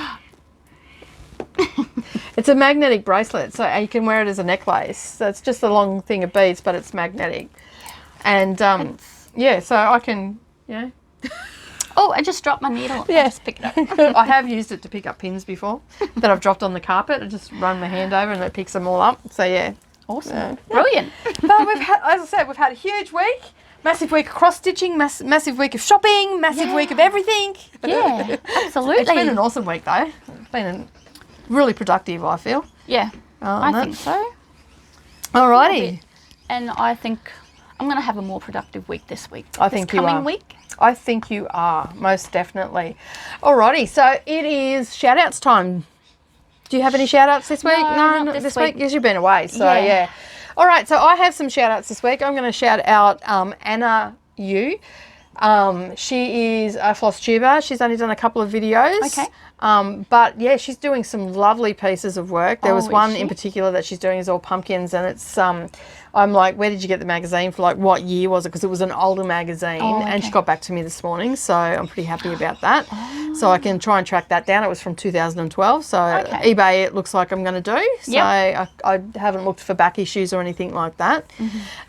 It's a magnetic bracelet, so you can wear it as a necklace. So it's just a long thing of beads, but it's magnetic. And yeah, so I can, Oh, I just dropped my needle. Yeah. I just picked it up. I have used it to pick up pins before that I've dropped on the carpet. I just run my hand over and it picks them all up. So yeah. Awesome. Brilliant. But we've had, as I said, we've had a huge week. Massive week of cross-stitching, massive week of shopping, massive week of everything. Yeah, absolutely. It's been an awesome week, though. It's been really productive, I feel. Yeah, I think so. Alrighty. And I think I'm going to have a more productive week this week. I think you are. Coming week. I think you are, most definitely. Alrighty, so it is shout-outs time. Do you have any shout-outs this week? No, not this week. Because you've been away, so yeah. All right, so I have some shout-outs this week. I'm going to shout out Anna Yu. She is a Flosstuber. She's only done a couple of videos. Okay. But yeah, she's doing some lovely pieces of work. There was one is she? in particular that she's doing is all pumpkins, and it's I'm like, where did you get the magazine for? Like, what year was it? Because it was an older magazine, and she got back to me this morning, so I'm pretty happy about that. So I can try and track that down. It was from 2012, so eBay it looks like I'm going to do. So I haven't looked for back issues or anything like that.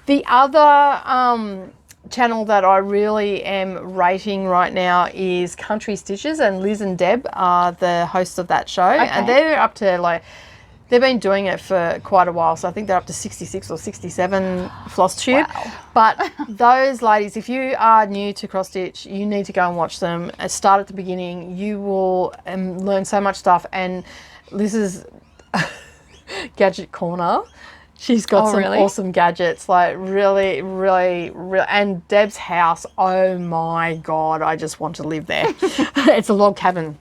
The other channel that I really am rating right now is Country Stitches, and Liz and Deb are the hosts of that show, and they're up to like, they've been doing it for quite a while, so I think they're up to 66 or 67 Flosstube. Wow. But those ladies, if you are new to cross stitch, you need to go and watch them. Start at the beginning. You will learn so much stuff. And Liz's gadget corner, she's got some awesome gadgets, like really, and Deb's house, oh my God, I just want to live there. It's a log cabin.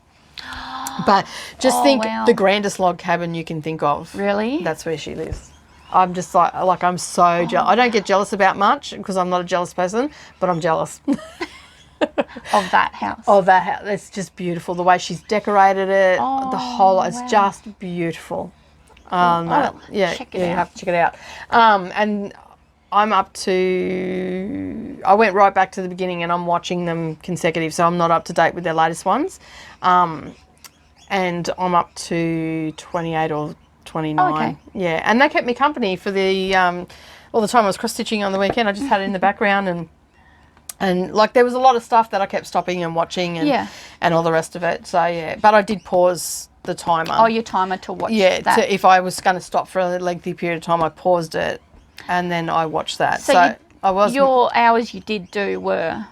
But just think the grandest log cabin you can think of. Really? That's where she lives. I'm just like I'm so jealous. I don't get jealous about much because I'm not a jealous person, but I'm jealous. Of that house. Of that house. It's just beautiful. The way she's decorated it, the whole, it's just beautiful. Check it out. You have to check it out. And I'm up to, I went right back to the beginning and I'm watching them consecutive, so I'm not up to date with their latest ones. And I'm up to 28 or 29. Oh, okay. Yeah, and they kept me company for the all the time I was cross stitching on the weekend. I just had it in the background, and like there was a lot of stuff that I kept stopping and watching and all the rest of it. So yeah, but I did pause the timer. Oh, your timer to watch that. If I was going to stop for a lengthy period of time, I paused it and then I watched that. So I was, your hours you did do were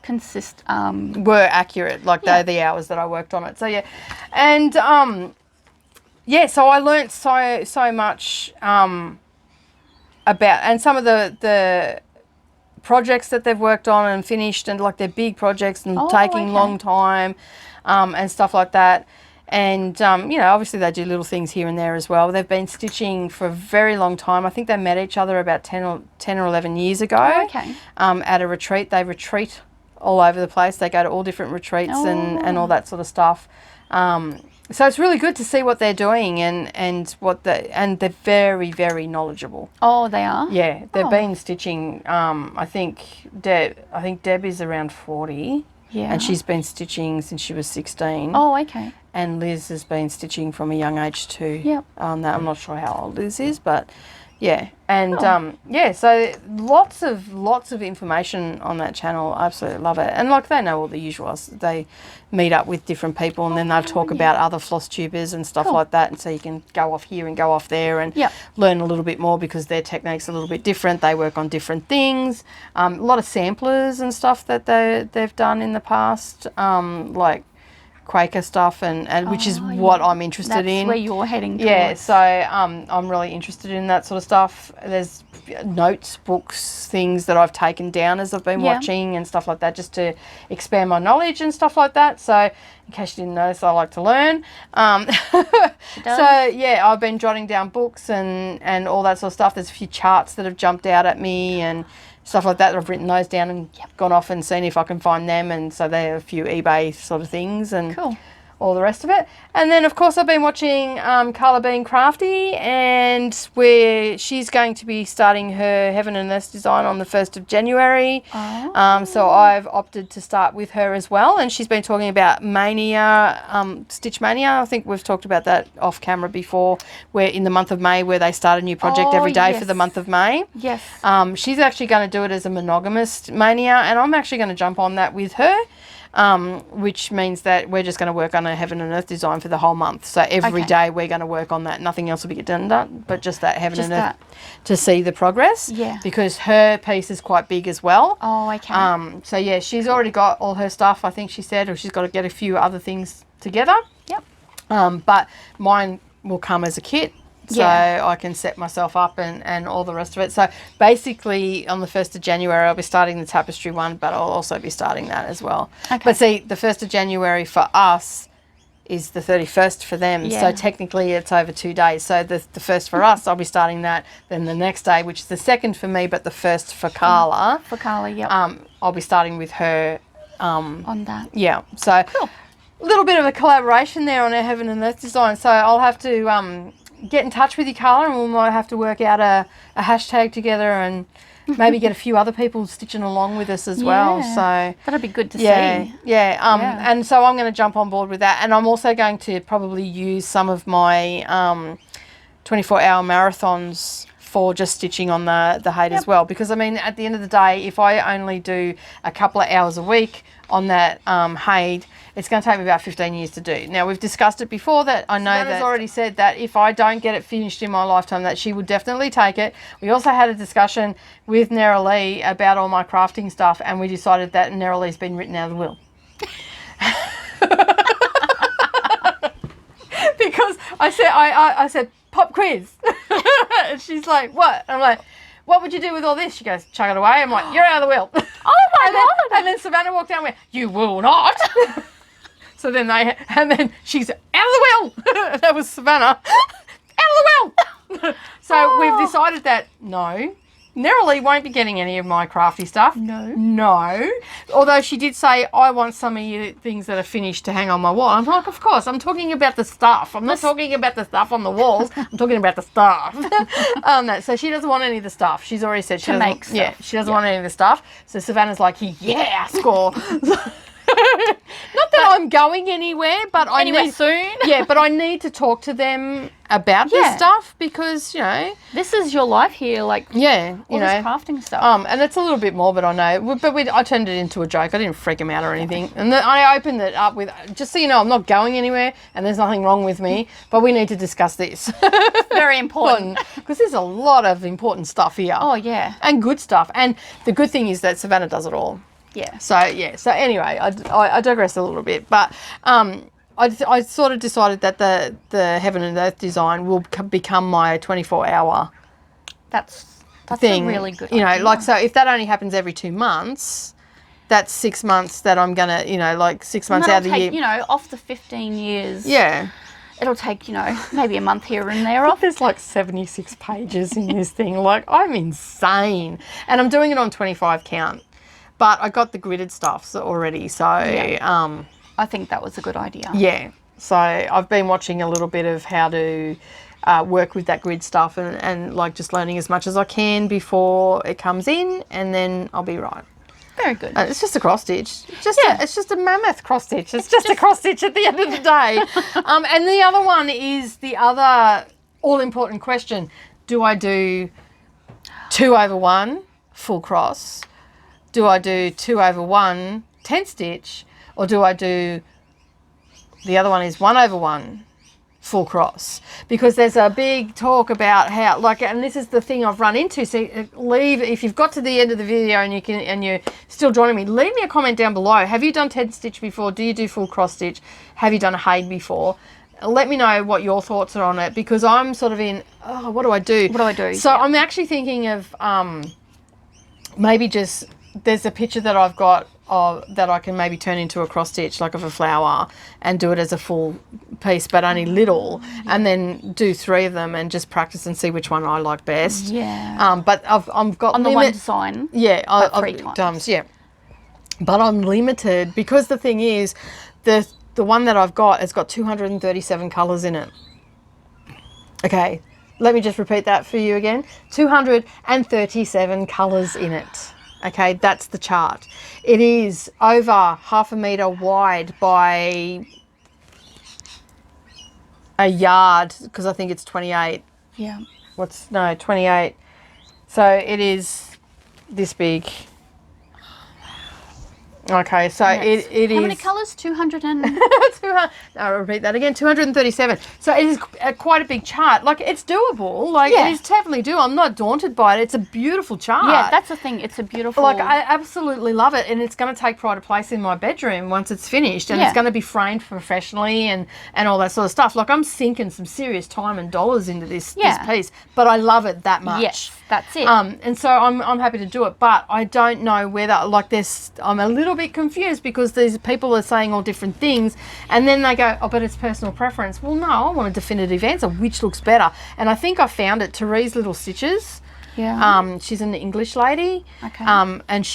were accurate, like they're the hours that I worked on it. So yeah, and so I learnt so much about, and some of the projects that they've worked on and finished, and like they're big projects and taking long time, and stuff like that. And obviously they do little things here and there as well. They've been stitching for a very long time. I think they met each other about 10 or 11 years ago. At a retreat. They retreat all over the place. They go to all different retreats and all that sort of stuff. So it's really good to see what they're doing and they're very, very knowledgeable. Oh, they are? Yeah, they've been stitching. I think Deb is around 40. Yeah. And she's been stitching since she was 16. Oh, okay. And Liz has been stitching from a young age too. Yep. I'm not sure how old Liz is, but yeah. And so lots of information on that channel. I absolutely love it. And like they know all the usuals. They meet up with different people and then they'll talk about other floss tubers and stuff like that. And so you can go off here and go off there and learn a little bit more because their technique's a little bit different. They work on different things. A lot of samplers and stuff that they've done in the past, like Quaker stuff and which is what I'm interested in. That's where you're heading towards. Yeah, so I'm really interested in that sort of stuff. There's notes, books, things that I've taken down as I've been watching and stuff like that, just to expand my knowledge and stuff like that. So in case you didn't notice, I like to learn. So yeah, I've been jotting down books and all that sort of stuff. There's a few charts that have jumped out at me and stuff like that. I've written those down and gone off and seen if I can find them, and so there are a few eBay sort of things and all the rest of it. And then of course I've been watching Carla Bean Crafty, and where she's going to be starting her Heaven and Earth design on the 1st of January. So I've opted to start with her as well, and she's been talking about Mania, Stitch Mania. I think we've talked about that off camera before, where in the month of May, where they start a new project every day for the month of May. Yes. She's actually going to do it as a monogamous Mania, and I'm actually going to jump on that with her. Which means that we're just going to work on a Heaven and Earth design for the whole month. So every day we're going to work on that. Nothing else will be done, but just that Heaven and Earth to see the progress. Yeah. Because her piece is quite big as well. Oh, okay. So yeah, she's already got all her stuff, I think she said, or she's got to get a few other things together. Yep. But mine will come as a kit. So I can set myself up and all the rest of it. So basically on the 1st of January, I'll be starting the tapestry one, but I'll also be starting that as well. Okay. But see, the 1st of January for us is the 31st for them. Yeah. So technically it's over 2 days. So the first for us, I'll be starting that. Then the next day, which is the second for me, but the first for Carla. For Carla, yep. I'll be starting with her. On that. Yeah. So Cool. a little bit of a collaboration there on our Heaven and Earth design. So I'll have to get in touch with you, Carla, and we might have to work out a hashtag together and maybe get a few other people stitching along with us as well. So that'd be good to see. Yeah. And so I'm going to jump on board with that. And I'm also going to probably use some of my 24-hour marathons for just stitching on the hade as well. Because, I mean, at the end of the day, if I only do a couple of hours a week on that hade, it's going to take me about 15 years to do. Now, we've discussed it before that I know Savannah's already said that if I don't get it finished in my lifetime, that she would definitely take it. We also had a discussion with Lee about all my crafting stuff, and we decided that Lee's been written out of the will. Because I said, pop quiz. And she's like, what? And I'm like, what would you do with all this? She goes, chuck it away. I'm like, you're out of the will. Oh my God. And then Savannah walked down and went, you will not. So then she's out of the will. That was Savannah. Out of the will. So we've decided that no, Lee won't be getting any of my crafty stuff. No. Although she did say, I want some of your things that are finished to hang on my wall. I'm like, of course, I'm talking about the stuff. I'm not talking about the stuff on the walls. I'm talking about the stuff. So she doesn't want any of the stuff. She's already said she doesn't. Yeah, she doesn't want any of the stuff. So Savannah's like, yeah, score. Not that I'm going anywhere, but I need soon. Yeah, but I need to talk to them about this stuff because, this is your life here, like all this crafting stuff. And it's a little bit more, but I know. But I turned it into a joke. I didn't freak them out or anything. And I opened it up with, just so you know, I'm not going anywhere and there's nothing wrong with me, but we need to discuss this. Very important. Because there's a lot of important stuff here. Oh, yeah. And good stuff. And the good thing is that Savannah does it all. Yeah. So anyway, I digress a little bit, but I sort of decided that the Heaven and Earth design will become my 24-hour that's thing. A really good idea. So if that only happens every 2 months, that's 6 months that I'm going to, 6 months out of the year. Off the 15 years. Yeah. It'll take, maybe a month here and there off. There's 76 pages in this thing. I'm insane. And I'm doing it on 25 count. But I got the gridded stuff already, so... Yeah. I think that was a good idea. Yeah. So I've been watching a little bit of how to work with that grid stuff and just learning as much as I can before it comes in, and then I'll be right. Very good. It's just a cross stitch. It's just a mammoth cross stitch. It's just a cross stitch at the end of the day. And the other one is the other all-important question. Do I do 2/1 full cross? Do I do 2/1 10 stitch, or do I do the other one is 1/1 full cross? Because there's a big talk about how, and this is the thing I've run into. So if you've got to the end of the video and you're still joining me, leave me a comment down below. Have you done 10 stitch before? Do you do full cross stitch? Have you done a hade before? Let me know what your thoughts are on it, because I'm sort of in, what do I do? What do I do? So I'm actually thinking of maybe just... There's a picture that I've got that I can maybe turn into a cross stitch, of a flower, and do it as a full piece, but only little, and then do 3 of them and just practice and see which one I like best. Yeah. But I've got on the one design. Yeah. 3 times. Yeah. But I'm limited because the thing is, the one that I've got has got 237 colours in it. Okay. Let me just repeat that for you again. 237 colours in it. Okay, that's the chart. It is over 1/2 metre wide by a yard, because I think it's 28. Yeah. 28. So it is this big. Okay, so it is... How many colours? 200 and... 200, I'll repeat that again, 237. So it is quite a big chart. It's doable. It is definitely doable. I'm not daunted by it. It's a beautiful chart. Yeah, that's the thing. It's a beautiful... I absolutely love it. And it's going to take pride of place in my bedroom once it's finished. And it's going to be framed professionally and all that sort of stuff. I'm sinking some serious time and dollars into this piece. But I love it that much. Yes. That's it. And so I'm happy to do it, but I don't know whether, like, I'm a little bit confused because these people are saying all different things, and then they go, oh, but it's personal preference. Well, no, I want a definitive answer. Which looks better? And I think I found it. Therese Little Stitches. Yeah. She's an English lady. Okay. And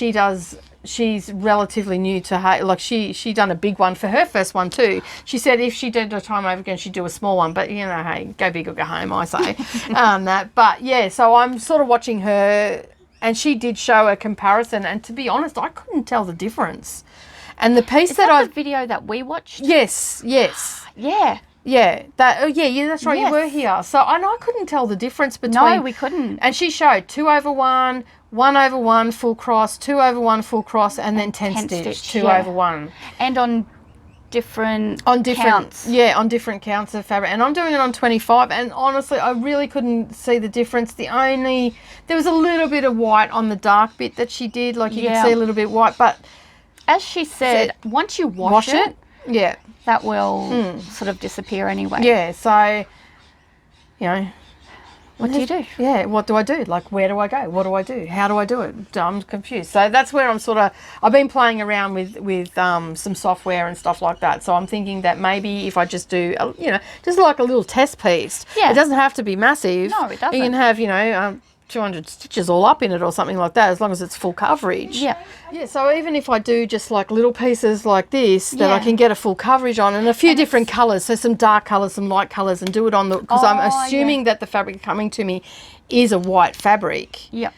she's relatively new to her. Like, she done a big one for her first one too. She said if she did a time over again, she'd do a small one. But, you know, hey, go big or go home, I say. But, yeah, so I'm sort of watching her, and she did show a comparison. And to be honest, I couldn't tell the difference. And the piece Is that I... the video that we watched? Yes. Yeah. Yeah, that's right. Yes. You were here. So I couldn't tell the difference between... No, we couldn't. And she showed 2/1, 1/1 full cross, 2/1 full cross, and then 10 stitch, 2/1. And on different counts. Yeah, on different counts of fabric. And I'm doing it on 25, and honestly, I really couldn't see the difference. There was a little bit of white on the dark bit that she did. Like, you could see a little bit white, but... As she said, once you wash it, yeah, that will sort of disappear anyway. Yeah, so, you know... What do you do? Yeah, what do I do? Like, where do I go? What do I do? How do I do it? I'm confused. So that's where I've been playing around with some software and stuff like that. So I'm thinking that maybe if I just do, just like a little test piece. Yeah. It doesn't have to be massive. No, it doesn't. You can have, 200 stitches all up in it or something like that, as long as it's full coverage. Yeah. Yeah, so even if I do just like little pieces like this that I can get a full coverage on, and a few different colours, so some dark colours, some light colours, and do it on because I'm assuming that the fabric coming to me is a white fabric. Yeah.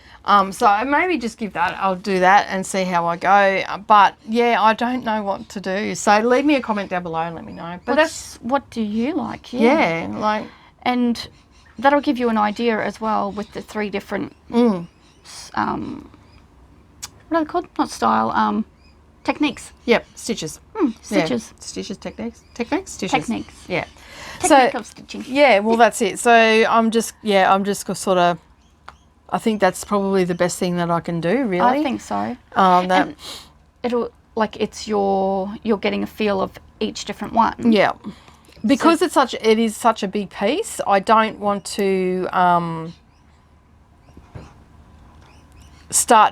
So maybe just I'll do that and see how I go. But yeah, I don't know what to do. So leave me a comment down below and let me know. But what do you like? Yeah, like... And that'll give you an idea as well with the 3 different, what are they called? Not style, techniques. Yep, stitches. Stitches. Yeah. Stitches, techniques. Stitches. Techniques. Yeah. Technique of stitching. Yeah, well, that's it. So I'm just sort of, I think that's probably the best thing that I can do, really. I think so. And it'll, like, you're getting a feel of each different one. Yeah. Because it is such a big piece, I don't want to at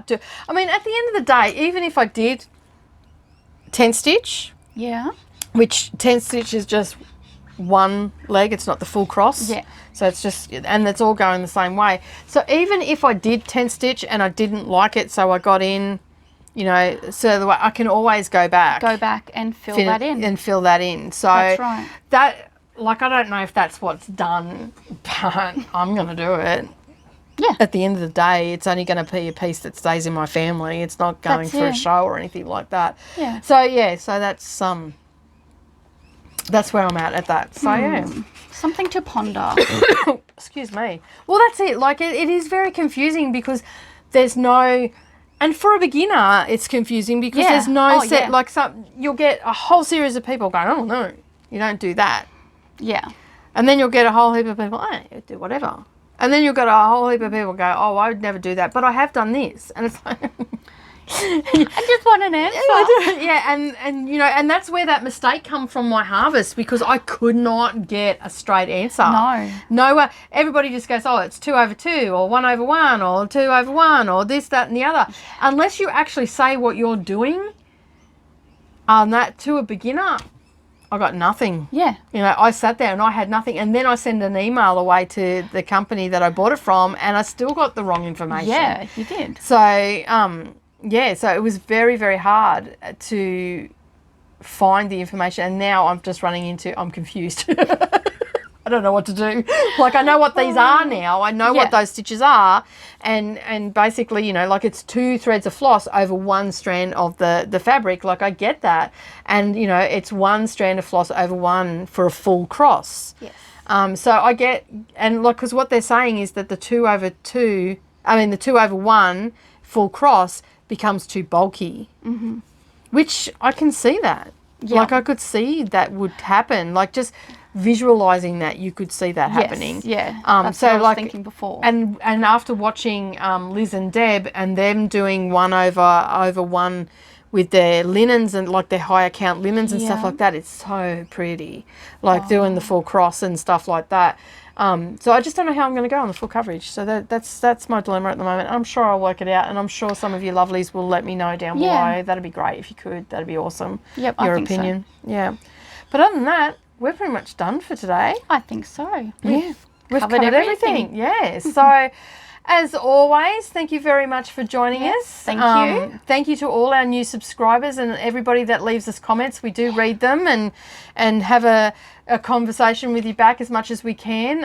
the end of the day, even if I did 10 stitch, which 10 stitch is just one leg, it's not the full cross. Yeah. So it's just, and it's all going the same way. So even if I did 10 stitch and I didn't like it, so I got in, so the way I can always go back and fill that in. So that's right. I don't know if that's what's done, but I'm going to do it. Yeah. At the end of the day, it's only going to be a piece that stays in my family. It's not going for a show or anything like that. Yeah. So that's where I'm at that. So yeah. Something to ponder. Excuse me. Well, that's it. Like, it is very confusing because there's no... And for a beginner, it's confusing because there's no set... Like, you'll get a whole series of people going, oh, no, you don't do that. Yeah. And then you'll get a whole heap of people, oh, you do whatever. And then you'll get a whole heap of people go, oh, I would never do that, but I have done this. And it's like... I just want an answer. Yeah, and that's where that mistake come from my harvest, because I could not get a straight answer. No, everybody just goes, oh, it's 2/2 or 1/1 or 2/1 or this, that, and the other. Unless you actually say what you're doing, that to a beginner, I got nothing. Yeah. I sat there and I had nothing, and then I send an email away to the company that I bought it from, and I still got the wrong information. Yeah, you did. So, so it was very, very hard to find the information, and now I'm just I'm confused. I don't know what to do. Like, I know what these are now. I know what those stitches are, and basically, like, it's 2 threads of floss over 1 strand of the fabric. Like, I get that, and it's 1 strand of floss over 1 for a full cross. Yes. So I get, and like, because what they're saying is that the 2/1 full cross becomes too bulky, which I can see that. Yeah. Like, I could see that would happen. Like, just visualizing that, you could see that happening. Yeah. That's what I was thinking before. And after watching Liz and Deb and them doing 1/1 with their linens and like their higher count linens and stuff like that. It's so pretty, like doing the full cross and stuff like that. So I just don't know how I'm going to go on the full coverage. So that's my dilemma at the moment. I'm sure I'll work it out, and I'm sure some of you lovelies will let me know down below. That'd be great if you could. That'd be awesome. Yep, your I think opinion. So. Yeah. But other than that, we're pretty much done for today. I think so. We've covered everything. Yeah. So. As always, thank you very much for joining us. Thank you. Thank you to all our new subscribers and everybody that leaves us comments. We do read them and have a conversation with you back as much as we can.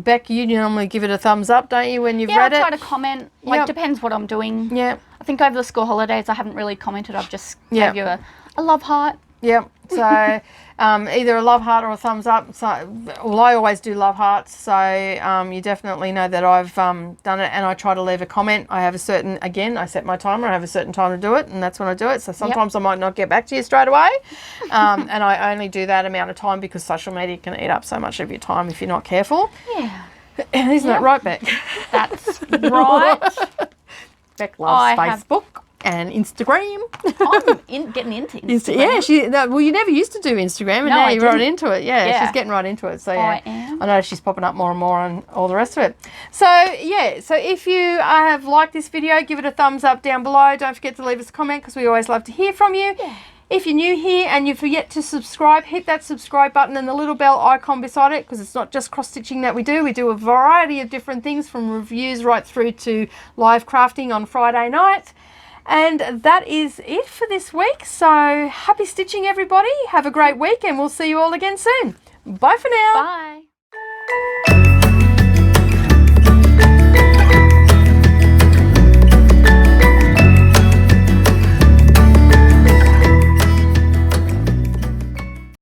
Bec, you normally give it a thumbs up, don't you, when you've read it? Yeah, I try to comment. Like, depends what I'm doing. Yeah. I think over the school holidays I haven't really commented. I've just gave you a love heart. Yep. So either a love heart or a thumbs up. So, well, I always do love hearts. So you definitely know that I've done it, and I try to leave a comment. I have a certain, again, I set my timer. I have a certain time to do it, and that's when I do it. So sometimes I might not get back to you straight away. And I only do that amount of time because social media can eat up so much of your time if you're not careful. Yeah. Isn't that right, Bec? That's right. Bec loves Facebook. And Instagram. I'm getting into Instagram. Well, you never used to do Instagram, and now you're right into it. Yeah, she's getting right into it. So I am. I know she's popping up more and more and all the rest of it. So so if you have liked this video, give it a thumbs up down below. Don't forget to leave us a comment because we always love to hear from you. Yeah. If you're new here and you've yet to subscribe, hit that subscribe button and the little bell icon beside it, because it's not just cross-stitching that we do. We do a variety of different things, from reviews right through to live crafting on Friday night. And that is it for this week. So happy stitching, everybody. Have a great week, and we'll see you all again soon. Bye for now. Bye.